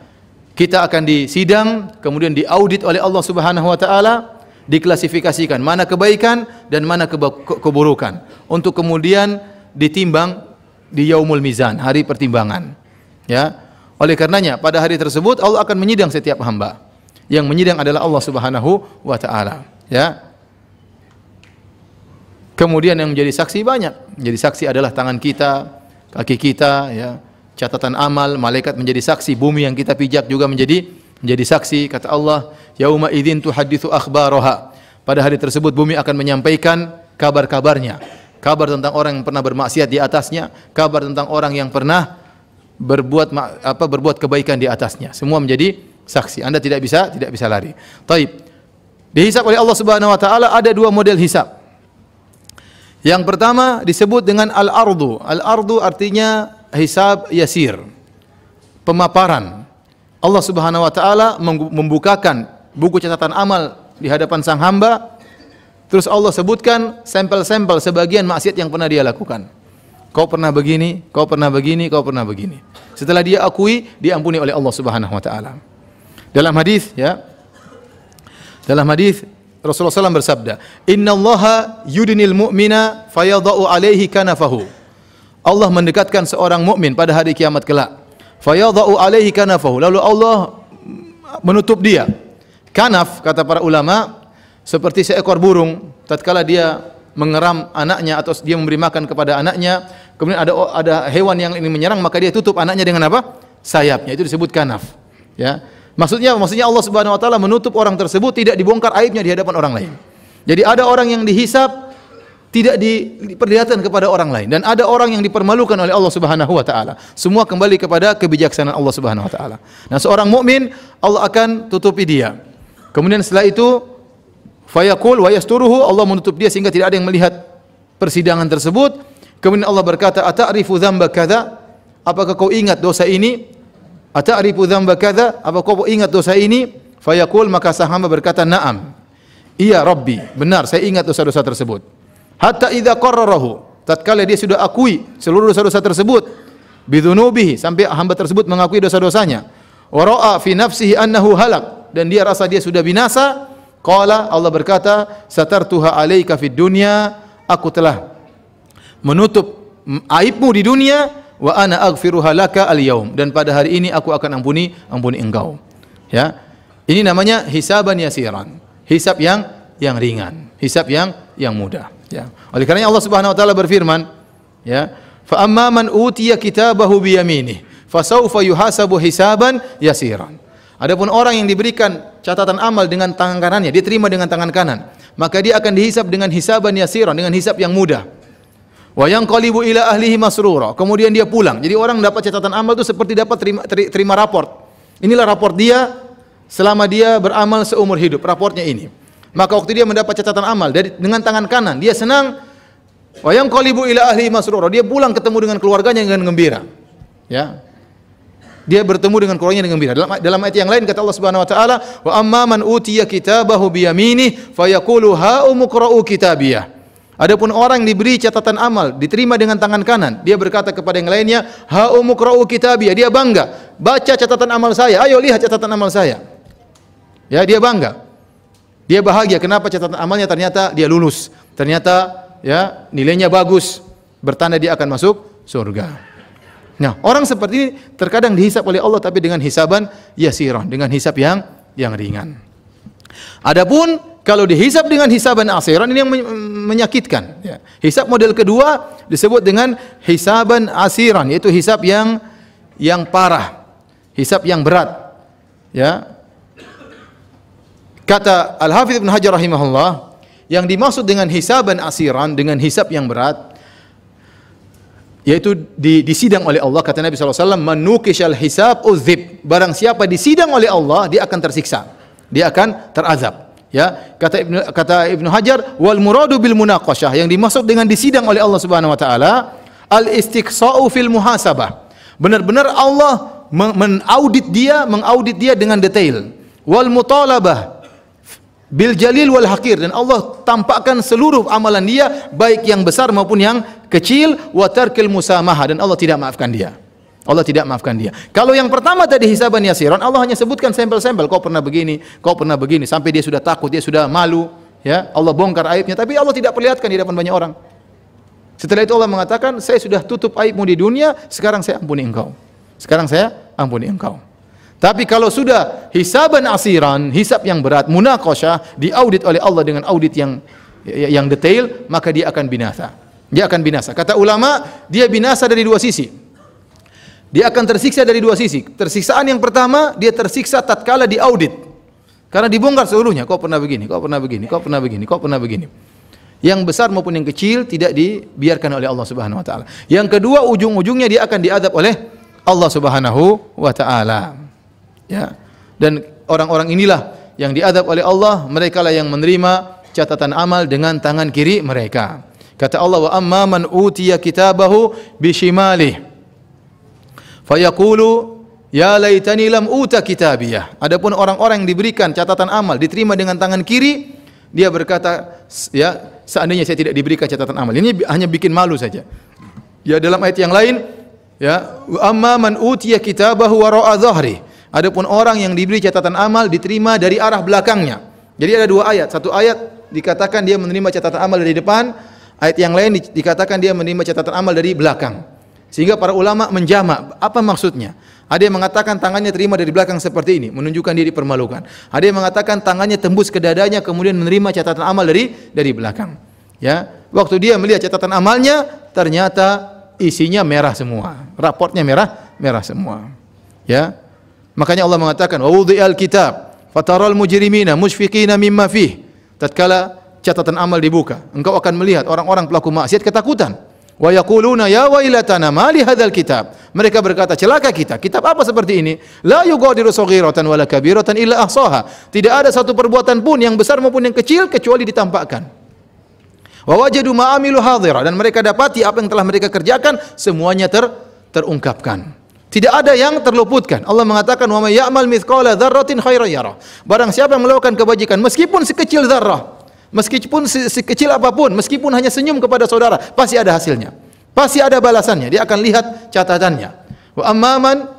Kita akan disidang, kemudian diaudit oleh Allah Subhanahu wa taala, diklasifikasikan mana kebaikan dan mana keburukan untuk kemudian ditimbang di yaumul mizan, hari pertimbangan. Ya. Oleh karenanya pada hari tersebut Allah akan menyidang setiap hamba. Yang menyidang adalah Allah Subhanahu wa taala, ya. Kemudian yang menjadi saksi banyak. Menjadi saksi adalah tangan kita, kaki kita, ya. Catatan amal, malaikat menjadi saksi, bumi yang kita pijak juga menjadi saksi. Kata Allah, yauma idzin tuhadditsu akhbaraha. Pada hari tersebut bumi akan menyampaikan kabar-kabarnya. Kabar tentang orang yang pernah bermaksiat di atasnya, kabar tentang orang yang pernah berbuat kebaikan di atasnya. Semua menjadi saksi. Anda tidak bisa lari. Taib. Dihisab oleh Allah Subhanahu wa taala ada dua model hisab. Yang pertama disebut dengan al-ardu. Al-ardu artinya hisab yasir. Pemaparan. Allah Subhanahu wa taala membukakan buku catatan amal di hadapan sang hamba. Terus Allah sebutkan sampel-sampel sebagian maksiat yang pernah dia lakukan. Kau pernah begini, kau pernah begini, kau pernah begini. Setelah dia akui, diampuni oleh Allah Subhanahu wa taala. Dalam hadis ya. Dalam hadis Rasulullah SAW bersabda, "Innallaha yudnil mu'mina fayadha'u 'alaihi kanafahu." Allah mendekatkan seorang mukmin pada hari kiamat kelak. Fayadha'u 'alaihi kanafahu. Lalu Allah menutup dia. Kanaf kata para ulama seperti seekor burung tatkala dia mengeram anaknya atau dia memberi makan kepada anaknya, kemudian ada hewan yang ingin menyerang, maka dia tutup anaknya dengan apa? Sayapnya. Itu disebut kanaf. Ya. Maksudnya Allah Subhanahu wa taala menutup orang tersebut, tidak dibongkar aibnya di hadapan orang lain. Jadi ada orang yang dihisab tidak diperlihatkan kepada orang lain, dan ada orang yang dipermalukan oleh Allah Subhanahu wa taala. Semua kembali kepada kebijaksanaan Allah Subhanahu wa taala. Nah, seorang mukmin Allah akan tutupi dia. Kemudian setelah itu fayaqul wa yasturuhu, Allah menutup dia sehingga tidak ada yang melihat persidangan tersebut. Kemudian Allah berkata, "Ata'rifu dzamba kadza?" Apakah kau ingat dosa ini? "Ata'rifu dzamba kadza?" Apakah kau ingat dosa ini? Fayaqul, maka sang hamba berkata, "Na'am." Iya Rabbi, benar saya ingat dosa-dosa tersebut. Hatta idza qarrarahu, tatkala dia sudah akui seluruh dosa-dosa tersebut, bidzunubihi, sampai hamba tersebut mengakui dosa-dosanya. Wa ra'a fi nafsihi annahu halak, dan dia rasa dia sudah binasa. Qala, Allah berkata, "Satartuha 'alaika fid dunya." Aku telah menutup aibmu di dunia, wa ana aghfiruha laka al-yaum, dan pada hari ini aku akan ampuni engkau. Ya. Ini namanya hisaban yasiran. Hisab yang ringan, hisab yang mudah, ya. Oleh karena Allah Subhanahu wa taala berfirman, ya, "Fa amma man utiya kitabahu bi yaminih, fasawfa yuhasabu hisaban yasiran." Adapun orang yang diberikan catatan amal dengan tangan kanannya, dia terima dengan tangan kanan, maka dia akan dihisab dengan hisaban yasiran, dengan hisab yang mudah. Wa yanqalibu ila ahlihi masrura. Kemudian dia pulang. Jadi orang dapat catatan amal itu seperti dapat terima raport. Inilah raport dia selama dia beramal seumur hidup, raportnya ini. Maka waktu dia mendapat catatan amal dengan tangan kanan, dia senang. Wa yanqalibu ila ahlihi masrura. Dia pulang ketemu dengan keluarganya dengan gembira. Ya. Dia bertemu dengan keluarganya dengan gembira. Dalam ayat yang lain kata Allah Subhanahu wa taala, "Wa amma man utiya kitabahu bi yaminih fayaqulu ha umqra'u kitabiyah." Adapun orang yang diberi catatan amal, diterima dengan tangan kanan, dia berkata kepada yang lainnya, "Ha umqra'u kitabiyah." Dia bangga, "Baca catatan amal saya. Ayo lihat catatan amal saya." Ya, dia bangga. Dia bahagia kenapa catatan amalnya ternyata dia lulus. Ternyata ya nilainya bagus, bertanda dia akan masuk surga. Nah, orang seperti ini terkadang dihisab oleh Allah tapi dengan hisaban yasiran, dengan hisab yang ringan. Adapun Kalau dihisab dengan hisaban asiran, ini yang menyakitkan. Ya. Hisab model kedua disebut dengan hisaban asiran, yaitu hisab yang parah, hisab yang berat. Ya. Kata Al-Hafidz Ibnu Hajar rahimahullah, yang dimaksud dengan hisaban asiran, dengan hisab yang berat, yaitu disidang oleh Allah. Kata Nabi SAW, man nukishal hisab uzib. Barang siapa disidang oleh Allah, dia akan tersiksa, dia akan terazab. Ya, kata Ibnu Hajar, wal muradu bil munaqashah, yang dimaksud dengan disidang oleh Allah Subhanahu wa taala, al istiqsa'u fil muhasabah. Benar-benar Allah mengaudit dia dengan detail. Wal mutalabah bil jalil wal hakir, dan Allah tampakkan seluruh amalan dia, baik yang besar maupun yang kecil, wa tarkil musamahah, dan Allah tidak maafkan dia. Allah tidak maafkan dia. Kalau yang pertama tadi hisaban yasiran, Allah hanya sebutkan sampel-sampel, kau pernah begini, sampai dia sudah takut, dia sudah malu, ya. Allah bongkar aibnya, tapi Allah tidak perlihatkan di depan banyak orang. Setelah itu Allah mengatakan, saya sudah tutup aibmu di dunia, sekarang saya ampuni engkau. Tapi kalau sudah hisaban asiran, hisab yang berat, munaqashah, diaudit oleh Allah dengan audit yang detail, maka dia akan binasa. Kata ulama, dia binasa dari dua sisi. Dia akan tersiksa dari dua sisi. Tersiksaan yang pertama, dia tersiksa tatkala diaudit. Karena dibongkar seluruhnya, kau pernah begini. Yang besar maupun yang kecil tidak dibiarkan oleh Allah Subhanahu wa taala. Yang kedua, ujung-ujungnya dia akan diadab oleh Allah Subhanahu wa taala. Ya. Dan orang-orang inilah yang diadab oleh Allah, mereka lah yang menerima catatan amal dengan tangan kiri mereka. Kata Allah, wa amma man utiya kitabahu bishimalih fayaqulu ya laitani lam uta kitabiyah. Adapun orang-orang yang diberikan catatan amal diterima dengan tangan kiri, dia berkata, ya, seandainya saya tidak diberikan catatan amal. Ini hanya bikin malu saja. Ya, dalam ayat yang lain, ya, wa amma man utiya kitabahu wara'a dhahri. Adapun orang yang diberi catatan amal diterima dari arah belakangnya. Jadi ada dua ayat. Satu ayat dikatakan dia menerima catatan amal dari depan, ayat yang lain dikatakan dia menerima catatan amal dari belakang. Sehingga para ulama menjamak, apa maksudnya? Ada yang mengatakan tangannya terima dari belakang seperti ini, menunjukkan dia dipermalukan. Ada yang mengatakan tangannya tembus ke dadanya kemudian menerima catatan amal dari belakang. Ya, waktu dia melihat catatan amalnya, ternyata isinya merah semua. Raportnya merah semua. Ya. Makanya Allah mengatakan, wa wudhi'al kitab fataral mujrimina musyfiqina mimma fih. Tatkala catatan amal dibuka, engkau akan melihat orang-orang pelaku maksiat ketakutan. Wa yaquluna ya wailatana ma li hadzal kitab. Mereka berkata, celaka kita. Kitab apa seperti ini? La yughadiru shaghiratan wala kabiratan illa ahsaha. Tidak ada satu perbuatan pun yang besar maupun yang kecil kecuali ditampakkan. Wa wajadu ma amilu hadira, dan mereka dapati apa yang telah mereka kerjakan semuanya terungkapkan. Tidak ada yang terluputkan. Allah mengatakan, wa may ya'mal mithqala dzarratin khairan yarah. Barang siapa yang melakukan kebajikan meskipun sekecil dzarrah, meskipun sekecil apapun, meskipun hanya senyum kepada saudara, pasti ada hasilnya. Pasti ada balasannya. Dia akan lihat catatannya. Wa amman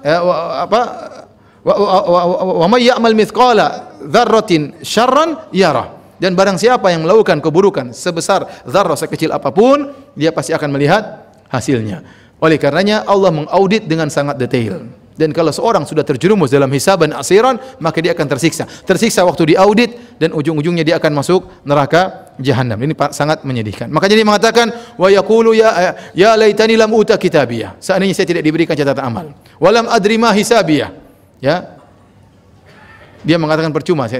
wa may ya'mal mithqala dzarratin syarran yarah. Dan barang siapa yang melakukan keburukan sebesar dzarrah, sekecil apapun, dia pasti akan melihat hasilnya. Oleh karenanya Allah mengaudit dengan sangat detail. Dan kalau seorang sudah terjerumus dalam hisaban asiran, maka dia akan tersiksa. Tersiksa waktu diaudit, dan ujung-ujungnya dia akan masuk neraka jahanam. Ini sangat menyedihkan. Makanya dia mengatakan, wa yaqulu ya laitani lam uta kitabiyah. Seandainya saya tidak diberikan catatan amal. Walam adri ma hisabiyah. Ya. Dia mengatakan percuma,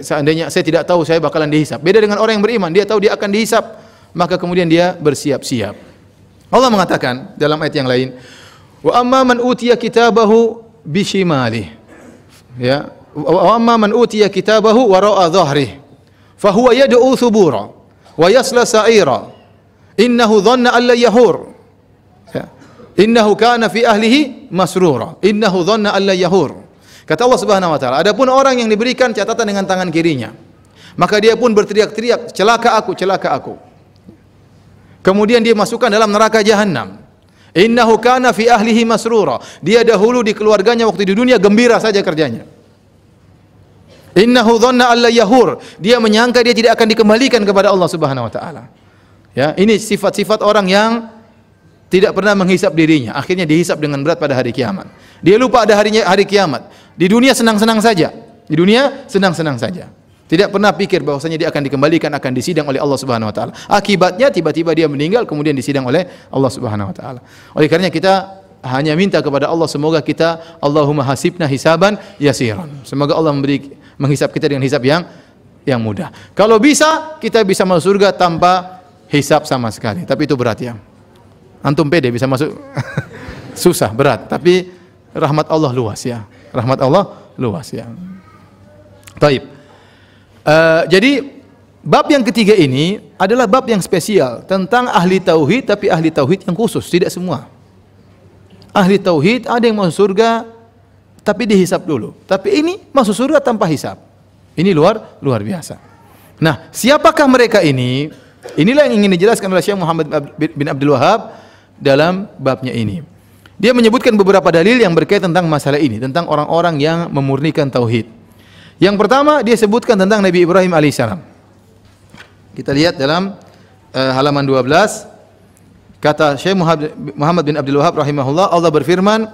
seandainya saya tidak tahu saya bakalan dihisab. Beda dengan orang yang beriman, dia tahu dia akan dihisab, maka kemudian dia bersiap-siap. Allah mengatakan dalam ayat yang lain, wa amma man utiya kitabahu bishimalih, ya, wa amma man utiya kitabahu wara'a dhahrihi fa huwa yad'u thubura wa yasla sa'ira innahu dhanna an la yahur, ya, innahu kana fi ahlihi masrura innahu dhanna an la yahur. Kata Allah Subhanahu wa taala, adapun orang yang diberikan catatan dengan tangan kirinya, maka dia pun berteriak-teriak, celaka aku, celaka aku. Kemudian dia masukkan dalam neraka jahanam. Innahu kana fi ahlihi masrura. Dia dahulu di keluarganya waktu di dunia gembira saja kerjanya. Innahu dhanna alla yahur. Dia menyangka dia tidak akan dikembalikan kepada Allah Subhanahu wa taala. Ya, ini sifat-sifat orang yang tidak pernah menghisap dirinya, akhirnya dihisap dengan berat pada hari kiamat. Dia lupa ada hari kiamat. Di dunia senang-senang saja. Di dunia senang-senang saja. Tidak pernah pikir bahwasanya dia akan dikembalikan, akan disidang oleh Allah Subhanahu wa taala. Akibatnya tiba-tiba dia meninggal kemudian disidang oleh Allah Subhanahu wa taala. Oleh karenanya kita hanya minta kepada Allah, semoga kita, Allahumma hasibna hisaban yasiran. Semoga Allah menghisab kita dengan hisab yang mudah. Kalau bisa, kita bisa masuk surga tanpa hisab sama sekali. Tapi itu berat ya. Antum pede bisa masuk susah, berat. Tapi rahmat Allah luas ya. Rahmat Allah luas ya. Taib. Jadi bab yang ketiga ini adalah bab yang spesial tentang ahli tauhid, tapi ahli tauhid yang khusus, tidak semua. Ahli tauhid ada yang masuk surga tapi dihisab dulu. Tapi ini masuk surga tanpa hisab. Ini luar biasa. Nah, siapakah mereka ini? Inilah yang ingin dijelaskan oleh Syekh Muhammad bin Abdul Wahhab dalam babnya ini. Dia menyebutkan beberapa dalil yang berkaitan tentang masalah ini, tentang orang-orang yang memurnikan tauhid. Yang pertama dia sebutkan tentang Nabi Ibrahim alaihissalam. Kita lihat dalam halaman 12, kata Syekh Muhammad bin Abdul Wahhab rahimahullah, Allah berfirman,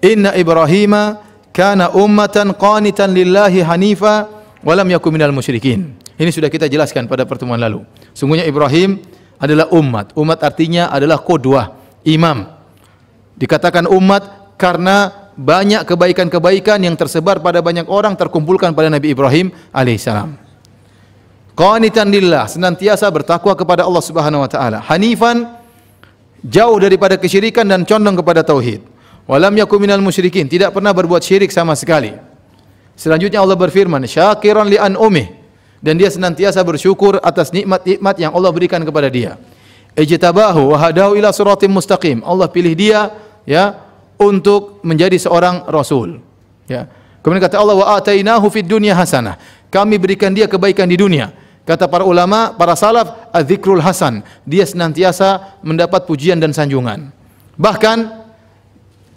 "Inna Ibrahima kana ummatan qanitan lillahi hanifa wa lam yakun minal musyrikin." Ini sudah kita jelaskan pada pertemuan lalu. Sungguhnya Ibrahim adalah umat. Umat artinya adalah qudwah, imam. Dikatakan umat karena banyak kebaikan-kebaikan yang tersebar pada banyak orang terkumpulkan pada Nabi Ibrahim alaihissalam. Qanitan lillah, senantiasa bertakwa kepada Allah Subhanahu wa taala. Hanifan, jauh daripada kesyirikan dan condong kepada tauhid. Walam yakun minal musyrikin, tidak pernah berbuat syirik sama sekali. Selanjutnya Allah berfirman, syakiran li an'umih, dan dia senantiasa bersyukur atas nikmat-nikmat yang Allah berikan kepada dia. Ijtabahu wa hadahu ila siratim mustaqim. Allah pilih dia ya untuk menjadi seorang rasul. Ya. Kemudian kata Allah, wa atainahu fid dunya hasanah. Kami berikan dia kebaikan di dunia. Kata para ulama, para salaf, adz-dzikrul hasan. Dia senantiasa mendapat pujian dan sanjungan. Bahkan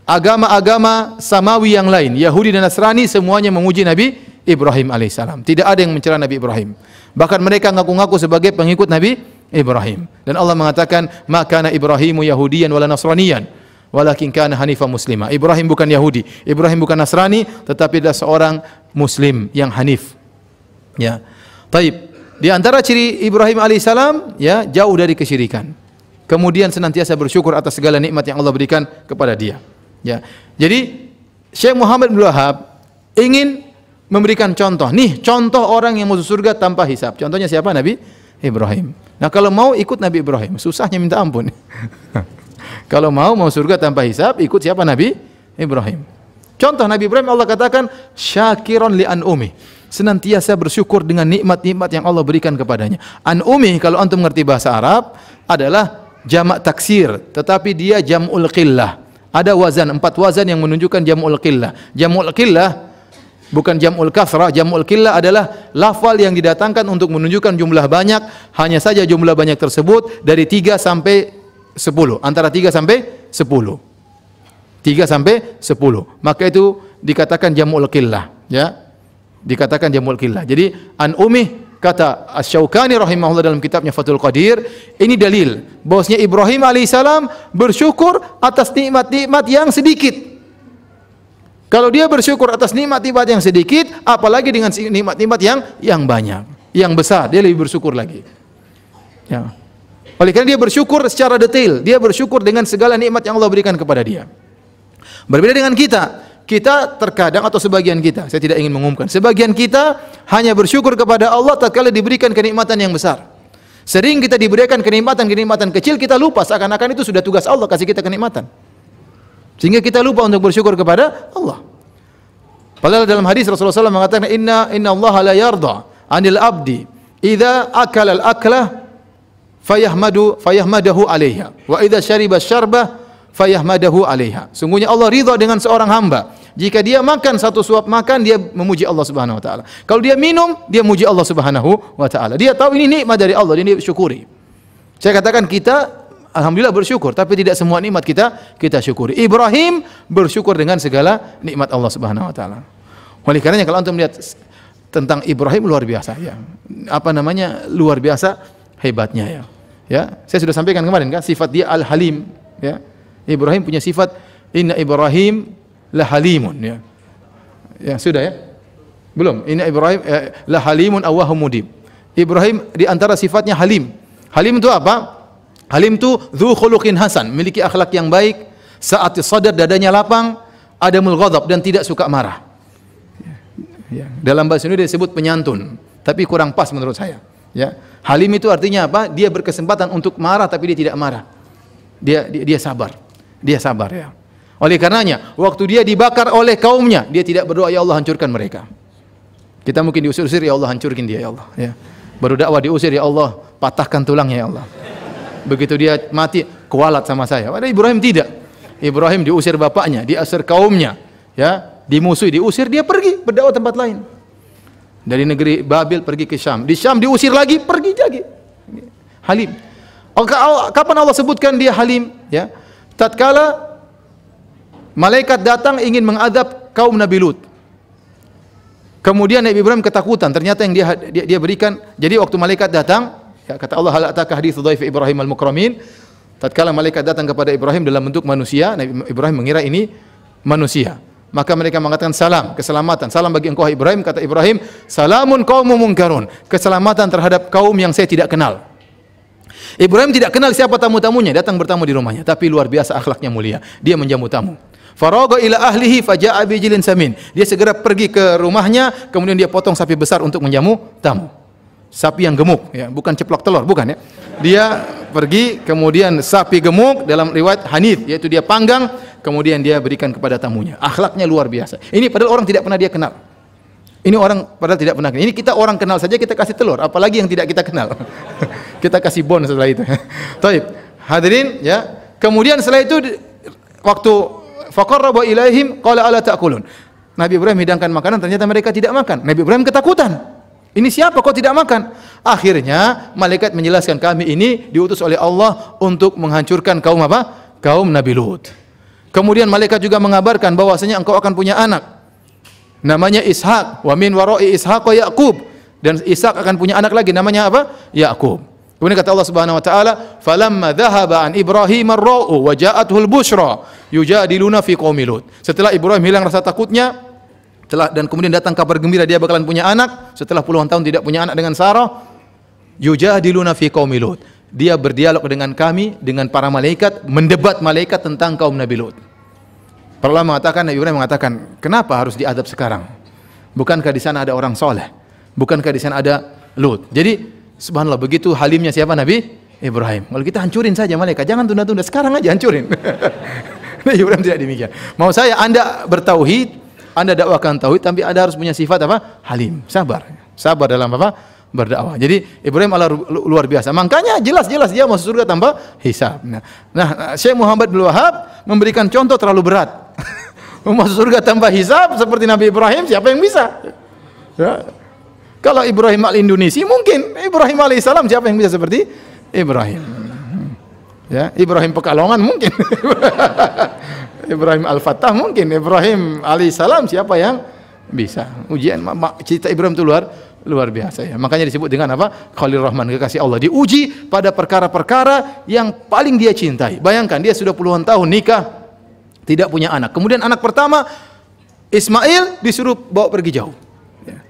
agama-agama samawi yang lain, Yahudi dan Nasrani, semuanya memuji Nabi Ibrahim alaihissalam. Tidak ada yang mencela Nabi Ibrahim. Bahkan mereka ngaku-ngaku sebagai pengikut Nabi Ibrahim. Dan Allah mengatakan, ma kana Ibrahimu yahudiyan wala nasraniyan, walakin kana hanifan muslima. Ibrahim bukan Yahudi, Ibrahim bukan Nasrani, tetapi adalah seorang muslim yang hanif. Ya. Taib. Di antara ciri Ibrahim alaihissalam, ya, jauh dari kesyirikan. Kemudian senantiasa bersyukur atas segala nikmat yang Allah berikan kepada dia. Ya. Jadi Syekh Muhammad bin Wahhab ingin memberikan contoh. Nih, contoh orang yang masuk surga tanpa hisab. Contohnya siapa? Nabi Ibrahim. Nah, kalau mau ikut Nabi Ibrahim, susahnya minta ampun. Kalau mau surga tanpa hisab, ikut siapa? Nabi Ibrahim. Contoh Nabi Ibrahim, Allah katakan syakiron li an'umi, senantiasa bersyukur dengan nikmat-nikmat yang Allah berikan kepadanya. An'umi, kalau antum mengerti bahasa Arab, adalah jamak taksir, tetapi dia jam'ul qillah. Ada wazan, 4 wazan yang menunjukkan jam'ul qillah. Jam'ul qillah bukan jam'ul kasrah. Jam'ul qillah adalah lafal yang didatangkan untuk menunjukkan jumlah banyak. Hanya saja jumlah banyak tersebut dari 3 sampai 10, antara 3 sampai 10. 3 sampai 10. Maka itu dikatakan jam'ul qillah, ya. Dikatakan jam'ul qillah. Jadi an umih, kata Asy-Syaukani rahimahullah dalam kitabnya Fathul Qadir, ini dalil bahwasanya Ibrahim alaihissalam bersyukur atas nikmat-nikmat yang sedikit. Kalau dia bersyukur atas nikmat-nikmat yang sedikit, apalagi dengan nikmat-nikmat yang banyak, yang besar, dia lebih bersyukur lagi. Ya. Oleh karena dia bersyukur secara detail, dia bersyukur dengan segala nikmat yang Allah berikan kepada dia. Berbeda dengan kita terkadang atau sebagian kita, saya tidak ingin mengumumkan, sebagian kita hanya bersyukur kepada Allah tatkala diberikan kenikmatan yang besar. Sering kita diberikan kenikmatan kecil, kita lupa seakan-akan itu sudah tugas Allah kasih kita kenikmatan. Sehingga kita lupa untuk bersyukur kepada Allah. Padahal dalam hadis Rasulullah SAW mengatakan, Inna Allah la yarda anil abdi idza akala al-aklah fayahmadahu alaiha wa idza syariba syarbah fayahmadahu alaiha. Sungguhnya Allah ridha dengan seorang hamba jika dia makan satu suap makan, dia memuji Allah Subhanahu wa taala. Kalau dia minum, dia muji Allah Subhanahu wa taala. Dia tahu ini nikmat dari Allah, dia syukuri. Saya katakan kita alhamdulillah bersyukur, tapi tidak semua nikmat kita syukuri. Ibrahim bersyukur dengan segala nikmat Allah Subhanahu wa taala. Oleh karenanya kalau antum melihat tentang Ibrahim luar biasa ya. Apa namanya? Luar biasa hebatnya ya. Ya, saya sudah sampaikan kemarin kan sifat dia Al-Halim ya. Ibrahim punya sifat inna Ibrahim la halimun ya. Ya, sudah ya. Belum. Ini Ibrahim la halimun awwahum mudib. Ibrahim di antara sifatnya halim. Halim itu apa? Halim itu dzu khuluqin hasan, memiliki akhlak yang baik, sa'ati sadar, dadanya lapang, adamul ghadab, dan tidak suka marah. Ya. Dalam bahasa Indonesia disebut penyantun, tapi kurang pas menurut saya. Ya. Halim itu artinya apa? Dia berkesempatan untuk marah tapi dia tidak marah. Dia sabar. Dia sabar ya. Oleh karenanya, waktu dia dibakar oleh kaumnya, dia tidak berdoa ya Allah hancurkan mereka. Kita mungkin diusir-usir ya Allah hancurkan dia ya Allah, ya. Baru dakwah diusir ya Allah patahkan tulangnya ya Allah. Begitu dia mati kualat sama saya. Padahal Ibrahim tidak. Ibrahim diusir bapaknya, diusir kaumnya, ya, dimusuhi, diusir, dia pergi berdakwah tempat lain. Dari negeri Babil pergi ke Syam. Di Syam diusir lagi, pergi lagi. Halim. Kapan Allah sebutkan dia halim? Ya. Tatkala malaikat datang ingin mengadab kaum Nabi Lut. Kemudian Nabi Ibrahim ketakutan. Ternyata yang dia berikan. Jadi waktu malaikat datang, ya, kata Allah, hal ataka haditsu dhaif Ibrahim al-mukramin. Tatkala malaikat datang kepada Ibrahim dalam bentuk manusia, Nabi Ibrahim mengira ini manusia. Maka mereka mengatakan salam, keselamatan. Salam bagi engkau Ibrahim. Kata Ibrahim, salamun qaumun munkarun. Keselamatan terhadap kaum yang saya tidak kenal. Ibrahim tidak kenal siapa tamu-tamunya, datang bertamu di rumahnya, tapi luar biasa akhlaknya mulia. Dia menjamu tamu. Faraga ila ahlihi faja'a bijilin samin. Dia segera pergi ke rumahnya, kemudian dia potong sapi besar untuk menjamu tamu. Sapi yang gemuk, ya, bukan ceplok telur, bukan ya. Dia pergi, kemudian sapi gemuk dalam riwayat hanith, yaitu dia panggang, kemudian dia berikan kepada tamunya. Akhlaknya luar biasa. Ini padahal orang tidak pernah dia kenal. Ini orang padahal tidak pernah kenal. Ini kita orang kenal saja kita kasih telur, apalagi yang tidak kita kenal. Kita kasih bon setelah itu. Taib. Hadirin, ya. Kemudian setelah itu waktu faqarraba ilaihim qala ala ta'kulun. Nabi Ibrahim hidangkan makanan, ternyata mereka tidak makan. Nabi Ibrahim ketakutan. Ini siapa kok tidak makan? Akhirnya malaikat menjelaskan, kami ini diutus oleh Allah untuk menghancurkan kaum apa? Kaum Nabi Lut. Kemudian malaikat juga mengabarkan bahwasanya engkau akan punya anak. Namanya Ishak, wa min wara'i Ishaq wa Yaqub. Dan Ishak akan punya anak lagi, namanya apa? Yaqub. Kemudian kata Allah Subhanahu wa taala, "Falamma dhahaba an Ibrahim ar-ra'u wa ja'atuhul busyra yujadiluna fi qaumi Lut." Setelah Ibrahim hilang rasa takutnya, dan kemudian datang kabar gembira dia bakalan punya anak, setelah puluhan tahun tidak punya anak dengan Sarah, yujadiluna fi qaumi Lut. Dia berdialog dengan kami, dengan para malaikat, mendebat malaikat tentang kaum Nabi Lut. Para ulama mengatakan, Nabi Ibrahim mengatakan, kenapa harus diadab sekarang? Bukankah di sana ada orang soleh? Bukankah di sana ada Lut? Jadi, subhanallah, begitu halimnya siapa Nabi Ibrahim. Kalau kita hancurin saja malaikat, jangan tunda-tunda, sekarang aja hancurin. Nabi Ibrahim tidak demikian. Mau saya, Anda bertauhid, Anda dakwakan tauhid, tapi Anda harus punya sifat apa? Halim, sabar. Sabar dalam apa? Berdakwah. Jadi Ibrahim luar biasa. Makanya jelas-jelas dia masuk surga tanpa hisab. Nah, Syekh Muhammad bin Wahab memberikan contoh terlalu berat. Masuk surga tanpa hisab seperti Nabi Ibrahim, siapa yang bisa? Ya. Kalau Ibrahim al-Indonesi mungkin, Ibrahim alaihissalam siapa yang bisa seperti Ibrahim? Ya, Ibrahim Pekalongan mungkin. Ibrahim Al-Fattah mungkin, Ibrahim alaihissalam siapa yang bisa? Ujian cerita Ibrahim itu luar biasa ya. Makanya disebut dengan apa? Khalil Rahman, kekasih Allah. Diuji pada perkara-perkara yang paling dia cintai. Bayangkan dia sudah puluhan tahun nikah, tidak punya anak. Kemudian anak pertama Ismail disuruh bawa pergi jauh. Ya.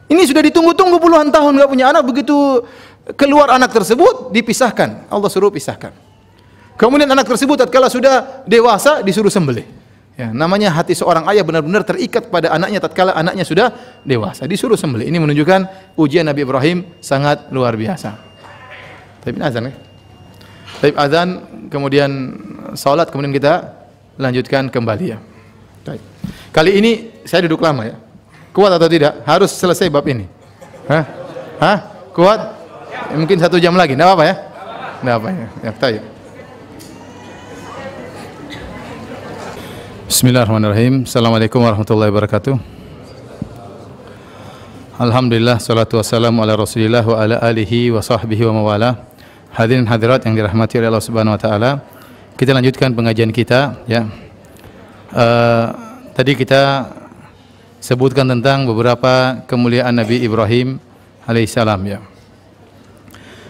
Ini sudah ditunggu-tunggu puluhan tahun nggak punya anak, begitu keluar anak tersebut dipisahkan. Allah suruh pisahkan. Kemudian anak tersebut tatkala sudah dewasa disuruh sembelih. Ya, namanya hati seorang ayah benar-benar terikat pada anaknya tatkala anaknya sudah dewasa, disuruh sembelih. Ini menunjukkan ujian Nabi Ibrahim sangat luar biasa. Tapi azan ya. Tapi azan, kemudian salat, kemudian kita lanjutkan kembali ya. Baik. Kali ini saya duduk lama ya. Kuat atau tidak? Harus selesai bab ini. Hah? Kuat? Ya, mungkin 1 jam lagi. Enggak apa-apa ya? Enggak apa ya. Ya, baik. Bismillahirrahmanirrahim. Assalamualaikum warahmatullahi wabarakatuh. Alhamdulillah, salatu wassalamu ala Rasulillah wa ala alihi wa sahbihi wa mawala. Hadirin hadirat yang dirahmati oleh Allah Subhanahu wa taala. Kita lanjutkan pengajian kita ya. Tadi kita sebutkan tentang beberapa kemuliaan Nabi Ibrahim alaihissalam ya.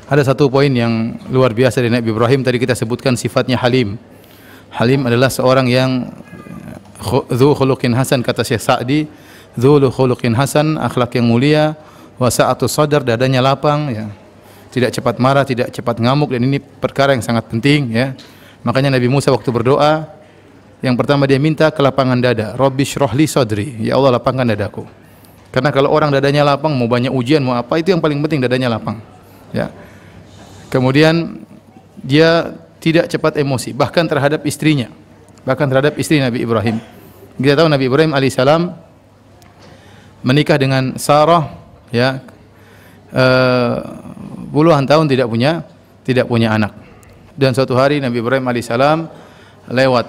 Ada satu poin yang luar biasa dari Nabi Ibrahim, tadi kita sebutkan sifatnya halim. Halim adalah seorang yang dzu khuluqin hasan, kata Syekh Sa'di, dzul khuluqin hasan, akhlak yang mulia, wa sa'atu sadar, dadanya lapang, ya. Tidak cepat marah, tidak cepat ngamuk, dan ini perkara yang sangat penting, ya. Makanya Nabi Musa waktu berdoa, yang pertama dia minta kelapangan dada. Rabbi shrah li sadri, ya Allah lapangkan dadaku. Karena kalau orang dadanya lapang, mau banyak ujian, mau apa, itu yang paling penting, dadanya lapang, ya. Kemudian dia tidak cepat emosi, bahkan terhadap istrinya, bahkan terhadap istri Nabi Ibrahim. Kita tahu Nabi Ibrahim alaihissalam menikah dengan Sarah, ya, puluhan tahun tidak punya anak. Dan suatu hari Nabi Ibrahim alaihissalam lewat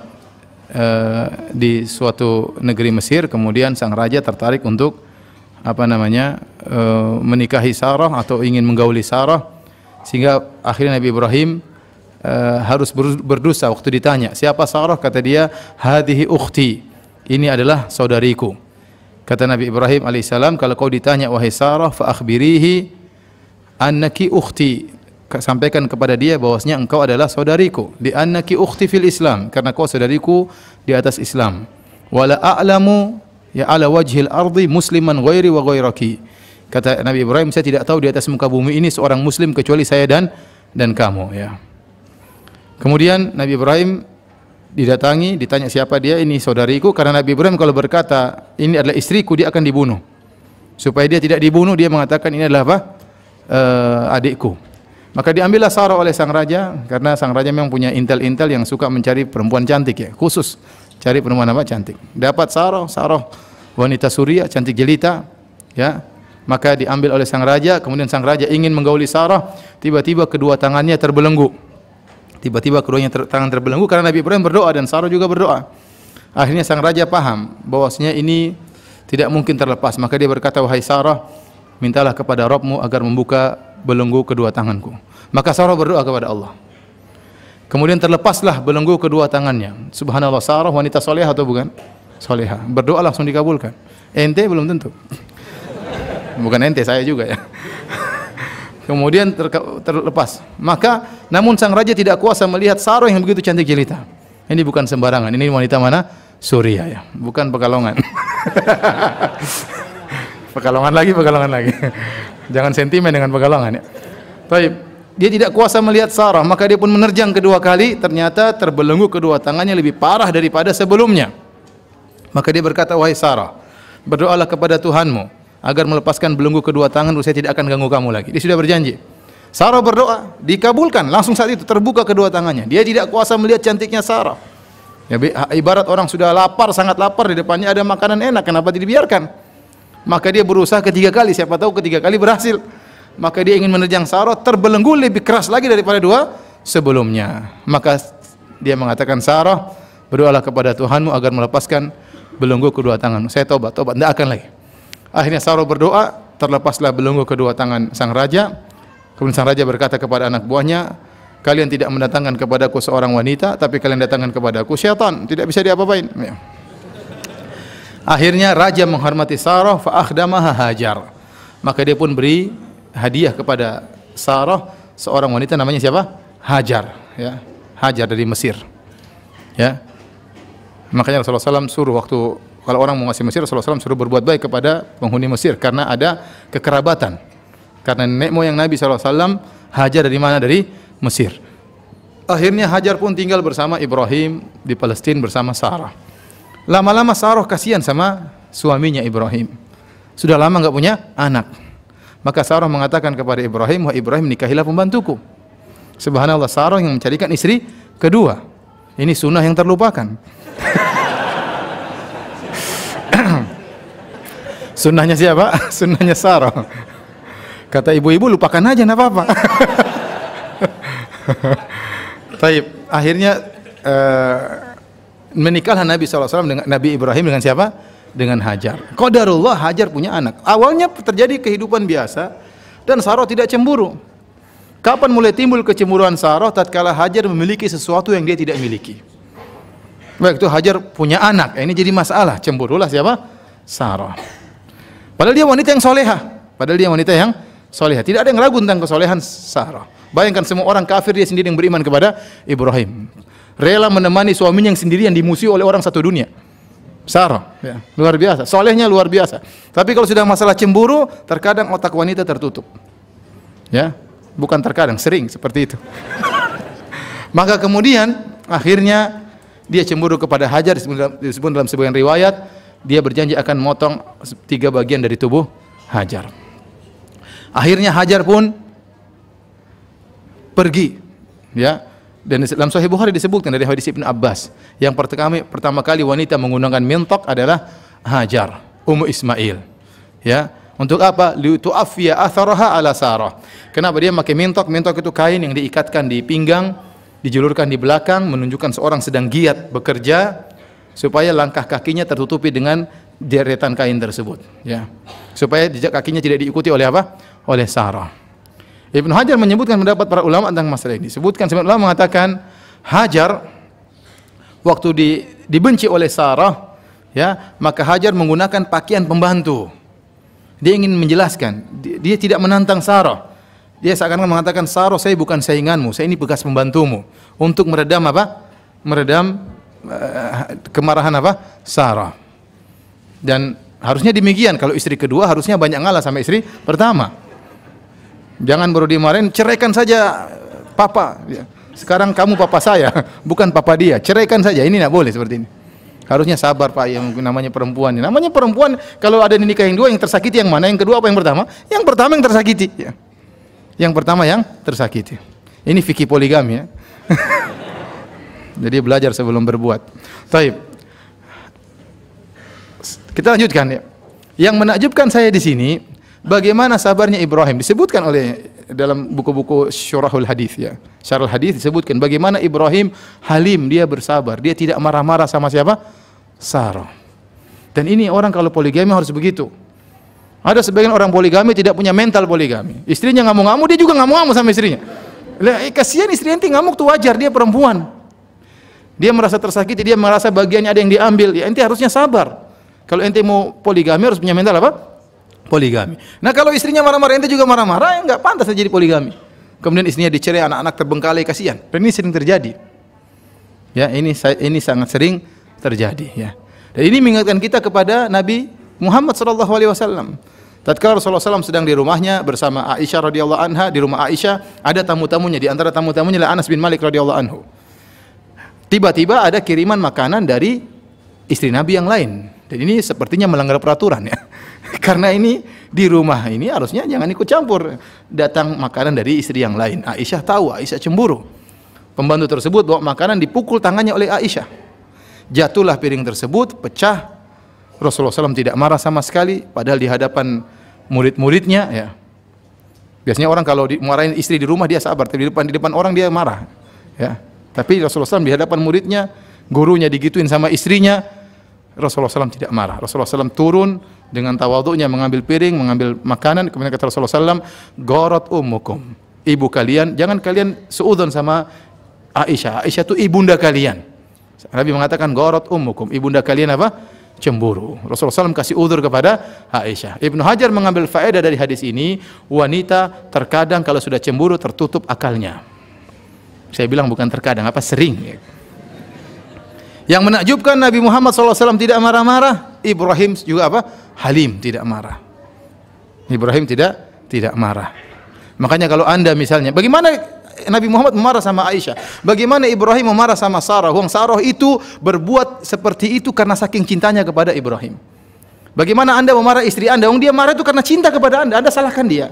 di suatu negeri Mesir, kemudian sang raja tertarik untuk menikahi Sarah atau ingin menggauli Sarah, sehingga akhirnya Nabi Ibrahim harus berdosa waktu ditanya, siapa Sarah? Kata dia, hadhihi ukhti, ini adalah saudariku. Kata Nabi Ibrahim alaihissalam, kalau kau ditanya wahai Sarah, fa akhbirihi annaki ukhti, sampaikan kepada dia bahwasanya engkau adalah saudariku, di annaki ukhti fil Islam, karena kau saudariku di atas Islam. Wala a'lamu ya ala wajhil ardi musliman ghairi wa ghairaki. Kata Nabi Ibrahim, saya tidak tahu di atas muka bumi ini seorang muslim kecuali saya dan kamu, ya. Kemudian Nabi Ibrahim didatangi, ditanya siapa dia, ini saudariku. Karena Nabi Ibrahim kalau berkata ini adalah istriku, dia akan dibunuh. Supaya dia tidak dibunuh, dia mengatakan ini adalah apa? Adikku. Maka diambillah Sarah oleh sang raja, karena sang raja memang punya intel-intel yang suka mencari perempuan cantik, ya, khusus cari perempuan apa cantik. Dapat Sarah wanita Suria, cantik jelita, ya. Maka diambil oleh sang raja, kemudian sang raja ingin menggauli Sarah, tiba-tiba kedua tangannya terbelenggu. Tangan terbelenggu karena Nabi Ibrahim berdoa dan Sarah juga berdoa. Akhirnya sang raja paham bahwasanya ini tidak mungkin terlepas, maka dia berkata, wahai Sarah, mintalah kepada Rabbmu agar membuka belenggu kedua tanganku. Maka Sarah berdoa kepada Allah. Kemudian terlepaslah belenggu kedua tangannya. Subhanallah, Sarah wanita solehah atau bukan? Solehah. Berdoa langsung dikabulkan. Ente belum tentu. Bukan ente, saya juga, ya. Kemudian terlepas. Maka namun sang raja tidak kuasa melihat Sarah yang begitu cantik jelita. Ini bukan sembarangan. Ini wanita mana? Suria, ya. Bukan Pekalongan. Pekalongan lagi. Jangan sentimen dengan Pekalongan, ya. Baik. Dia tidak kuasa melihat Sarah, maka dia pun menerjang kedua kali, ternyata terbelenggu kedua tangannya lebih parah daripada sebelumnya. Maka dia berkata, wahai Sarah, berdoalah kepada Tuhanmu agar melepaskan belenggu kedua tangan, saya tidak akan ganggu kamu lagi. Dia sudah berjanji. Sarah berdoa, dikabulkan. Langsung saat itu terbuka kedua tangannya. Dia tidak kuasa melihat cantiknya Sarah. Ya, ibarat orang sudah lapar, sangat lapar, di depannya ada makanan enak, kenapa dibiarkan? Maka dia berusaha ketiga kali, siapa tahu ketiga kali berhasil. Maka dia ingin menerjang Sarah, terbelenggu lebih keras lagi daripada dua sebelumnya. Maka dia mengatakan, Sarah, berdoalah kepada Tuhanmu agar melepaskan belenggu kedua tanganmu. Saya tobat, tidak akan lagi. Akhirnya Sarah berdoa, terlepaslah belenggu kedua tangan sang raja. Kemudian sang raja berkata kepada anak buahnya, kalian tidak mendatangkan kepadaku seorang wanita, tapi kalian datangkan kepadaku syaitan, tidak bisa diapa-apain. Ya. Akhirnya raja menghormati Sarah, fa akhdamaha Hajar. Maka dia pun beri hadiah kepada Sarah seorang wanita namanya siapa? Hajar, ya. Hajar dari Mesir. Ya. Makanya Rasulullah SAW suruh waktu kalau orang mau ngasih Mesir, Rasulullah SAW suruh berbuat baik kepada penghuni Mesir karena ada kekerabatan. Karena nenek moyang Nabi SAW Hajar dari mana? Dari Mesir. Akhirnya Hajar pun tinggal bersama Ibrahim di Palestina bersama Sarah. Lama-lama Sarah kasihan sama suaminya Ibrahim. Sudah lama enggak punya anak. Maka Sarah mengatakan kepada Ibrahim, wah Ibrahim, nikahilah pembantuku. Subhanallah, Sarah yang mencarikan istri kedua. Ini sunnah yang terlupakan. Sunnahnya siapa? Sunnahnya Sarah. Kata ibu-ibu, lupakan aja, enggak apa-apa. Taib. Akhirnya menikahlah Nabi SAW dengan Nabi Ibrahim dengan siapa? Dengan Hajar. Qadarullah, Hajar punya anak. Awalnya terjadi kehidupan biasa dan Sarah tidak cemburu. Kapan mulai timbul kecemburuan Sarah? Tatkala Hajar memiliki sesuatu yang dia tidak miliki. Baik, itu Hajar punya anak. Ini jadi masalah. Cemburulah siapa? Sarah. Padahal dia wanita yang solehah. Tidak ada yang ragu tentang kesolehan Sarah. Bayangkan semua orang kafir, dia sendiri yang beriman kepada Ibrahim. Rela menemani suaminya yang sendiri yang dimusuhi oleh orang satu dunia. Sarah, ya, luar biasa. Solehnya luar biasa. Tapi kalau sudah masalah cemburu, terkadang otak wanita tertutup. Ya, bukan terkadang, sering seperti itu. Maka kemudian akhirnya dia cemburu kepada Hajar, disebut dalam sebagian riwayat, dia berjanji akan motong 3 bagian dari tubuh Hajar. Akhirnya Hajar pun pergi, ya. Dan dalam Sahih Bukhari disebutkan dari hadis Ibnu Abbas, yang pertama kali wanita menggunakan mintok adalah Hajar, Ummu Ismail. Ya, untuk apa? Liutu'affiya atharaha ala Sarah. Kenapa dia pakai mintok? Mintok itu kain yang diikatkan di pinggang, dijulurkan di belakang, menunjukkan seorang sedang giat bekerja, supaya langkah kakinya tertutupi dengan deretan kain tersebut. Ya, supaya jejak kakinya tidak diikuti oleh apa? Oleh Sarah. Ibnu Hajar menyebutkan pendapat para ulama tentang masalah ini. Sebutkan sebagian ulama mengatakan Hajar waktu dibenci oleh Sarah, ya, maka Hajar menggunakan pakaian pembantu. Dia ingin menjelaskan, dia tidak menantang Sarah. Dia seakan-akan mengatakan, Sarah, saya bukan sainganmu, saya ini bekas pembantumu, untuk meredam apa? Meredam kemarahan apa? Sarah. Dan harusnya demikian. Kalau istri kedua harusnya banyak ngalah sama istri pertama. Jangan baru dimarahin, ceraikan saja papa. Sekarang kamu papa saya, bukan papa dia. Ceraikan saja. Ini tidak boleh seperti ini. Harusnya sabar Pak, yang namanya perempuan. Namanya perempuan, kalau ada nikah yang dua, yang tersakiti yang mana? Yang kedua apa yang pertama? Yang pertama yang tersakiti. Ya. Yang pertama yang tersakiti. Ini fikih poligami, ya. Jadi belajar sebelum berbuat. Taib. Kita lanjutkan, ya. Yang menakjubkan saya di sini, bagaimana sabarnya Ibrahim, disebutkan oleh dalam buku-buku syurahul hadis, ya. Syarah hadis disebutkan bagaimana Ibrahim halim, dia bersabar, dia tidak marah-marah sama siapa? Sarah. Dan ini orang kalau poligami harus begitu. Ada sebagian orang poligami tidak punya mental poligami. Istrinya ngamuk-ngamuk, dia juga ngamuk-ngamuk sama istrinya. Lah, kasihan istri ente ngamuk tuh wajar, dia perempuan. Dia merasa tersakiti, dia merasa bagiannya ada yang diambil. Ya ente harusnya sabar. Kalau ente mau poligami harus punya mental apa? Poligami. Nah kalau istrinya marah-marah, ente juga marah-marah, ya enggak pantas jadi poligami. Kemudian istrinya dicerai, anak-anak terbengkalai, kasihan. Dan ini sering terjadi. Ya, ini sangat sering terjadi, ya. Dan ini mengingatkan kita kepada Nabi Muhammad sallallahu alaihi wasallam. Tatkala Rasulullah SAW sedang di rumahnya bersama Aisyah radhiyallahu anha, di rumah Aisyah ada tamu-tamunya, di antara tamu-tamunya adalah Anas bin Malik radhiyallahu anhu. Tiba-tiba ada kiriman makanan dari istri Nabi yang lain. Dan ini sepertinya melanggar peraturan, ya. Karena ini di rumah ini harusnya jangan ikut campur. Datang makanan dari istri yang lain. Aisyah tahu, Aisyah cemburu. Pembantu tersebut bawa makanan, dipukul tangannya oleh Aisyah. Jatuhlah piring tersebut, pecah. Rasulullah SAW tidak marah sama sekali, padahal di hadapan murid-muridnya, ya. Biasanya orang kalau marahin istri di rumah dia sabar, tapi di depan orang dia marah, ya. Tapi Rasulullah SAW di hadapan muridnya, gurunya digituin sama istrinya, Rasulullah SAW tidak marah. Rasulullah SAW turun dengan tawadhu'nya mengambil piring, mengambil makanan. Kemudian kata Rasulullah SAW, "Gharat ummukum." Ibu kalian, jangan kalian suudzon sama Aisyah. Aisyah itu ibunda kalian. Nabi mengatakan, "Gharat ummukum." Ibunda kalian apa? Cemburu. Rasulullah SAW kasih udzur kepada Aisyah. Ibnu Hajar mengambil faedah dari hadis ini, wanita terkadang kalau sudah cemburu tertutup akalnya. Saya bilang bukan terkadang, apa sering. Yang menakjubkan, Nabi Muhammad SAW tidak marah-marah. Ibrahim juga apa? Halim, tidak marah. Ibrahim tidak marah. Makanya kalau anda misalnya, bagaimana Nabi Muhammad marah sama Aisyah? Bagaimana Ibrahim marah sama Sarah? Sarah itu berbuat seperti itu karena saking cintanya kepada Ibrahim. Bagaimana anda memarah istri anda? Dia marah itu karena cinta kepada anda salahkan dia.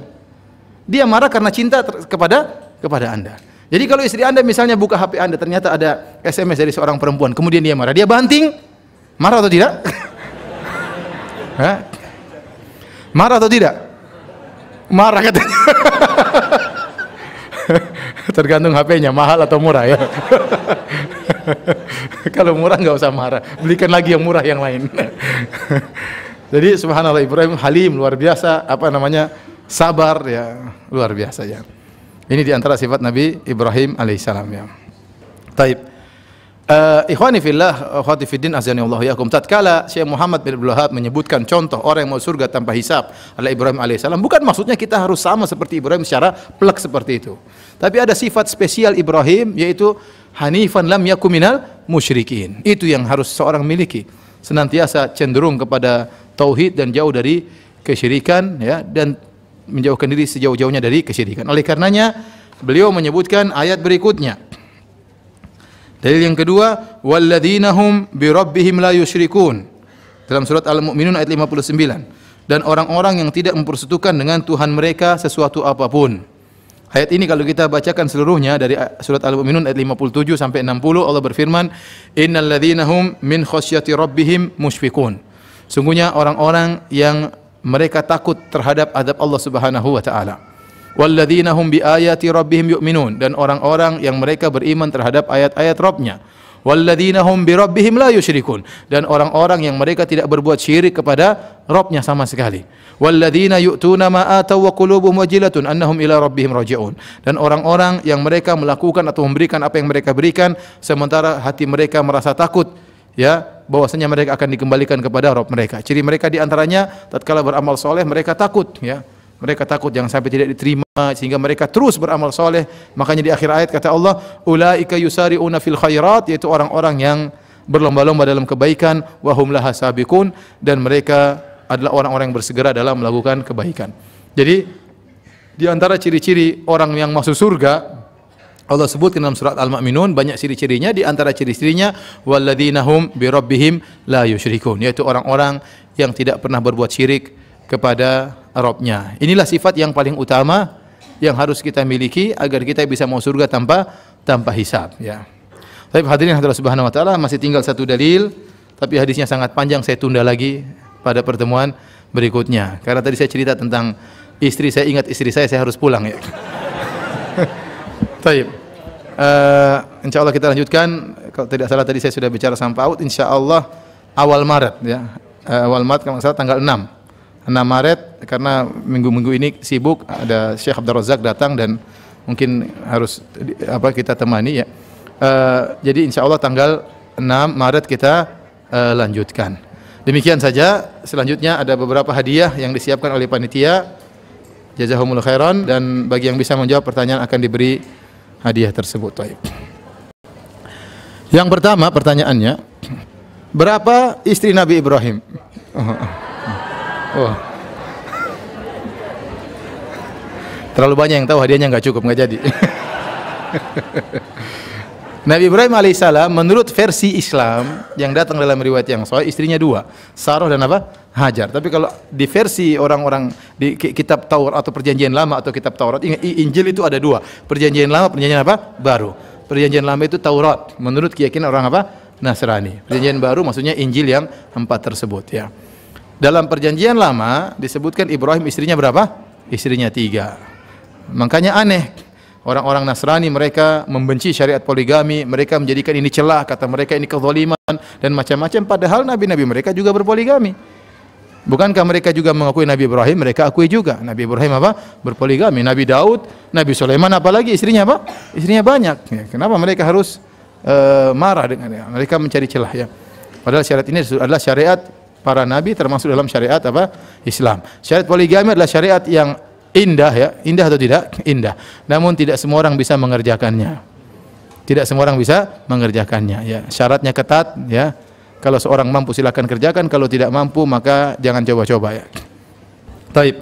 Dia marah karena cinta kepada anda. Jadi kalau istri anda misalnya buka HP anda, ternyata ada SMS dari seorang perempuan, kemudian dia marah, dia banting, marah atau tidak? Marah atau tidak? Marah katanya. Tergantung HP-nya, mahal atau murah, ya. Kalau murah nggak usah marah, belikan lagi yang murah yang lain. Jadi subhanallah, Ibrahim halim, luar biasa, sabar, ya, luar biasa, ya. Ini diantara sifat Nabi Ibrahim alaihissalam, ya. Taib. Ikhwani fillah, akhwati fiddin, azani Allah yakum. Tatkala Syekh Muhammad bin Abdul Wahhab menyebutkan contoh orang yang mau surga tanpa hisab adalah Ibrahim alaihissalam, bukan maksudnya kita harus sama seperti Ibrahim secara plek seperti itu. Tapi ada sifat spesial Ibrahim, yaitu hanifan lam yakum minal musyrikin. Itu yang harus seorang miliki. senantiasa cenderung kepada tauhid dan jauh dari kesyirikan, ya, dan menjauhkan diri sejauh-jauhnya dari kesyirikan. Oleh karenanya beliau menyebutkan ayat berikutnya. Dalil yang kedua, walladzina hum bi rabbihim la yusyrikun. Dalam surat Al-Mu'minun ayat 59. Dan orang-orang yang tidak mempersekutukan dengan Tuhan mereka sesuatu apapun. Ayat ini kalau kita bacakan seluruhnya dari surat Al-Mu'minun ayat 57 sampai 60, Allah berfirman, innal ladzina hum min khasyati rabbihim musyfiqun. Sungguhnya orang-orang yang mereka takut terhadap azab Allah Subhanahu wa taala. Walladzina hum bi ayati rabbihim yu'minun, dan orang-orang yang mereka beriman terhadap ayat-ayat Rabb-nya. Walladzina hum bi rabbihim la yusyrikun, dan orang-orang yang mereka tidak berbuat syirik kepada Rabb-nya sama sekali. Walladzina yu'tuna ma ataw wa qulubuhum wajilatun annahum ila rabbihim raji'un, dan orang-orang yang mereka melakukan atau memberikan apa yang mereka berikan sementara hati mereka merasa takut, ya, bahwasanya mereka akan dikembalikan kepada Rabb mereka. Ciri mereka di antaranya tatkala beramal soleh mereka takut, ya. Mereka takut jangan sampai tidak diterima, sehingga mereka terus beramal soleh. Makanya di akhir ayat kata Allah, ulaika yusari'una fil khairat, yaitu orang-orang yang berlomba-lomba dalam kebaikan, wa hum laha sabiqun, dan mereka adalah orang-orang yang bersegera dalam melakukan kebaikan. Jadi di antara ciri-ciri orang yang masuk surga, Allah sebutkan dalam surat Al-Mu'minun banyak ciri-cirinya. Di antara ciri-cirinya, walladzina hum bi rabbihim la yusyrikun, yaitu orang-orang yang tidak pernah berbuat syirik kepada Rabb-nya. Inilah sifat yang paling utama yang harus kita miliki agar kita bisa masuk surga tanpa hisab, ya. Tapi hadirin hadirat subhanahu wa taala, masih tinggal satu dalil, tapi hadisnya sangat panjang, saya tunda lagi pada pertemuan berikutnya. Karena tadi saya cerita tentang istri, saya ingat istri saya harus pulang, ya. Baik. Insyaallah kita lanjutkan. Kalau tidak salah tadi saya sudah bicara sampai out, insyaallah awal Maret, ya. Awal Maret kalau salah tanggal 6 Maret, karena minggu-minggu ini sibuk, ada Syekh Abdul Razak datang dan mungkin harus kita temani, ya. Jadi insyaallah tanggal 6 Maret kita lanjutkan. Demikian saja. Selanjutnya ada beberapa hadiah yang disiapkan oleh panitia. Jazakumullah khairan, dan bagi yang bisa menjawab pertanyaan akan diberi hadiah tersebut. Baik. Yang pertama pertanyaannya, berapa istri Nabi Ibrahim? Oh. Terlalu banyak yang tahu, hadiahnya nggak cukup, nggak jadi. Nabi Ibrahim alaihissalam menurut versi Islam yang datang dalam riwayat yang sahih, istrinya 2, Sarah dan apa? Hajar. Tapi kalau di versi orang-orang di kitab Taurat atau Perjanjian Lama atau kitab Taurat, Injil itu ada 2, Perjanjian Lama, Perjanjian apa? Baru. Perjanjian Lama itu Taurat, menurut keyakinan orang apa? Nasrani. Perjanjian Baru maksudnya Injil yang 4 tersebut, ya. Dalam Perjanjian Lama disebutkan Ibrahim istrinya berapa? Istrinya 3. Makanya aneh, orang-orang Nasrani mereka membenci syariat poligami, mereka menjadikan ini celah, kata mereka ini kezaliman dan macam-macam, padahal nabi-nabi mereka juga berpoligami. Bukankah mereka juga mengakui Nabi Ibrahim? Mereka akui juga Nabi Ibrahim apa? Berpoligami. Nabi Daud, Nabi Sulaiman, apalagi istrinya apa? Istrinya banyak, ya. Kenapa mereka harus marah dengannya? Mereka mencari celah, ya. Padahal syariat ini adalah syariat para nabi, termasuk dalam syariat apa? Islam. Syariat poligami adalah syariat yang indah, ya. Indah atau tidak? Indah. Namun tidak semua orang bisa mengerjakannya. Tidak semua orang bisa mengerjakannya, ya. Syaratnya ketat, ya. Kalau seorang mampu silakan kerjakan, kalau tidak mampu maka jangan coba-coba, ya. Taib.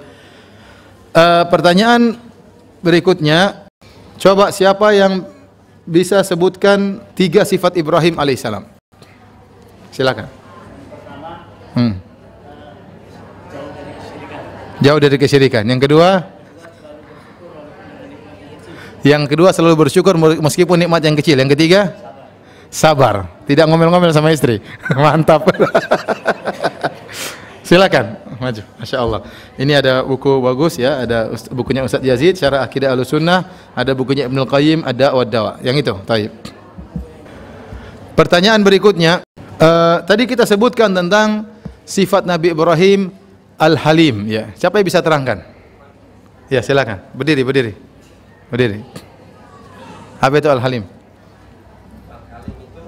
Pertanyaan berikutnya, coba siapa yang bisa sebutkan 3 sifat Ibrahim alaihissalam? Silakan. Jauh dari kesyirikan. Yang kedua? Yang kedua selalu bersyukur meskipun nikmat yang kecil. Yang ketiga? Sabar. Tidak ngomel-ngomel sama istri. Mantap. Silakan, maju. Masya Allah. Ini ada buku bagus, ya. Ada bukunya Ustadz Yazid, Syarah Aqidah Ahlussunnah. Ada bukunya Ibnul Qayyim, Ad-Da' wa Ad-Dawa. Yang itu. Taib. Pertanyaan berikutnya. Tadi kita sebutkan tentang sifat Nabi Ibrahim Al-Halim, ya. Siapa yang bisa terangkan? Ya, silakan. Berdiri. Apa itu Al-Halim? Al-Halim itu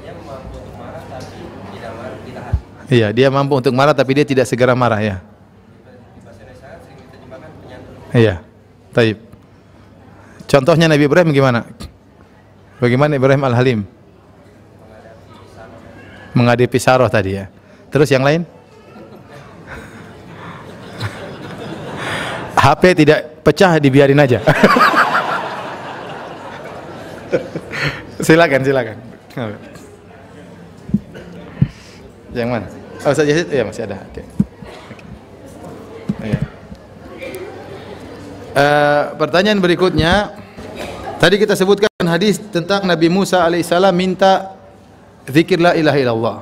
dia mampu untuk marah tapi tidak marah, tidak. Iya, dia mampu untuk marah tapi dia tidak segera marah, ya. Di bahasa Indonesia sering diterjemahkan penyantun. Iya. Taib. Contohnya Nabi Ibrahim gimana? Bagaimana Ibrahim Al-Halim? menghadapi Saroh tadi ya. Terus yang lain? HP tidak pecah, dibiarin aja. Silakan. Yang mana? Oh, Ustaz Yazid? Ya, masih ada. Oke. Ya. Pertanyaan berikutnya, tadi kita sebutkan hadis tentang Nabi Musa alaihissalam minta zikir la ilaha illallah.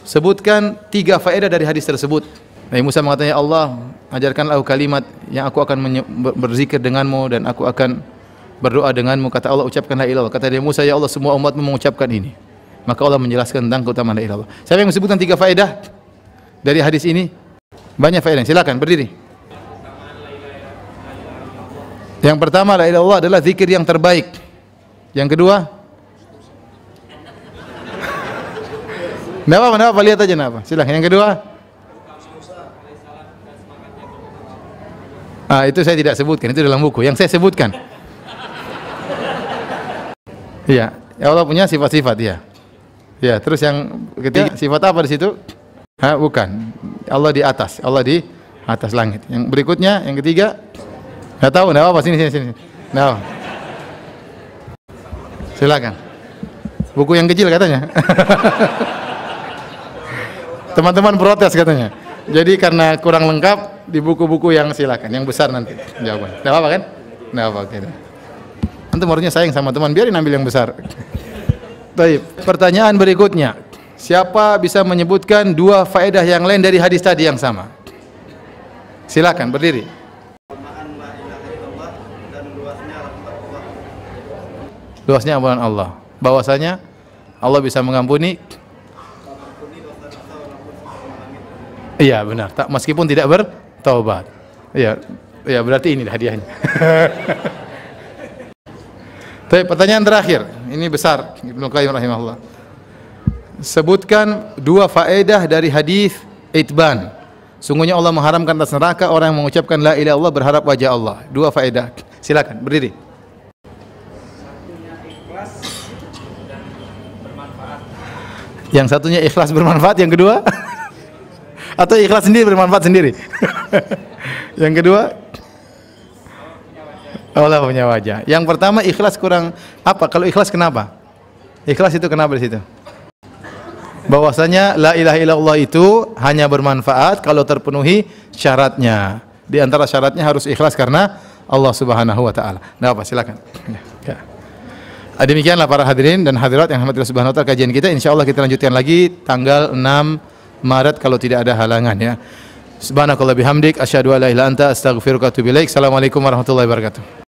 Sebutkan 3 faedah dari hadis tersebut. Nabi Musa mengatakan, ya Allah, ajarkanlah aku kalimat yang aku akan berzikir denganmu dan aku akan berdoa denganmu. Kata Allah, ucapkan la ilaha illallah. Kata Nabi Musa, ya Allah, semua umatmu mengucapkan ini. Maka Allah menjelaskan tentang keutamaan la ilaha illallah. Siapa yang menyebutkan 3 faedah dari hadis ini? Banyak faedah. Silakan berdiri. Yang pertama, la ilaha illallah adalah zikir yang terbaik. Yang kedua, Kenapa? Lihat aja kenapa. Silakan. Yang kedua, itu saya tidak sebutkan, itu dalam buku. Yang saya sebutkan, iya, ya Allah punya sifat-sifat ya. Ya, terus yang ketiga, sifat apa di situ? Bukan. Allah di atas langit. Yang berikutnya, yang ketiga, nggak tahu. Nggak apa. Sini. Nah, silakan. Buku yang kecil katanya. Teman-teman protes katanya. Jadi karena kurang lengkap di buku-buku yang silakan. Yang besar nanti jawaban. Nggak apa kan? Nggak apa. Gitu. Antum harusnya sayang sama teman, biarin ambil yang besar. Baik. Pertanyaan berikutnya. Siapa bisa menyebutkan 2 faedah yang lain dari hadis tadi yang sama? Silakan berdiri. Luasnya ampunan Allah. Bahwasanya Allah bisa mengampuni. Iya benar. Meskipun tidak bertaubat. Iya berarti ini hadiahnya. Tapi pertanyaan terakhir, ini besar. Ibnu Qayyim rahimahullah. Sebutkan 2 faedah dari hadis Itban. Sungguhnya Allah mengharamkan atas neraka orang yang mengucapkan la ilaha illallah berharap wajah Allah. 2 faedah. Silakan berdiri. Yang satunya ikhlas bermanfaat, yang kedua atau ikhlas sendiri bermanfaat sendiri. Yang kedua, Allah punya wajah. Yang pertama ikhlas kurang apa? Kalau ikhlas kenapa? Ikhlas itu kenapa di situ? Bahwasanya la ilaha illallah itu hanya bermanfaat kalau terpenuhi syaratnya. Di antara syaratnya harus ikhlas karena Allah Subhanahu wa taala. Nah, apa? Silakan. Ya. Demikianlah para hadirin dan hadirat yang rahmati Allah Subhanahu wa taala kajian kita. Insyaallah kita lanjutkan lagi tanggal 6 Maret kalau tidak ada halangan ya. Subhanakallah bihamdik asyhadu an la ilaha illa anta astaghfiruka wa atubu ilaik. Assalamualaikum warahmatullahi wabarakatuh.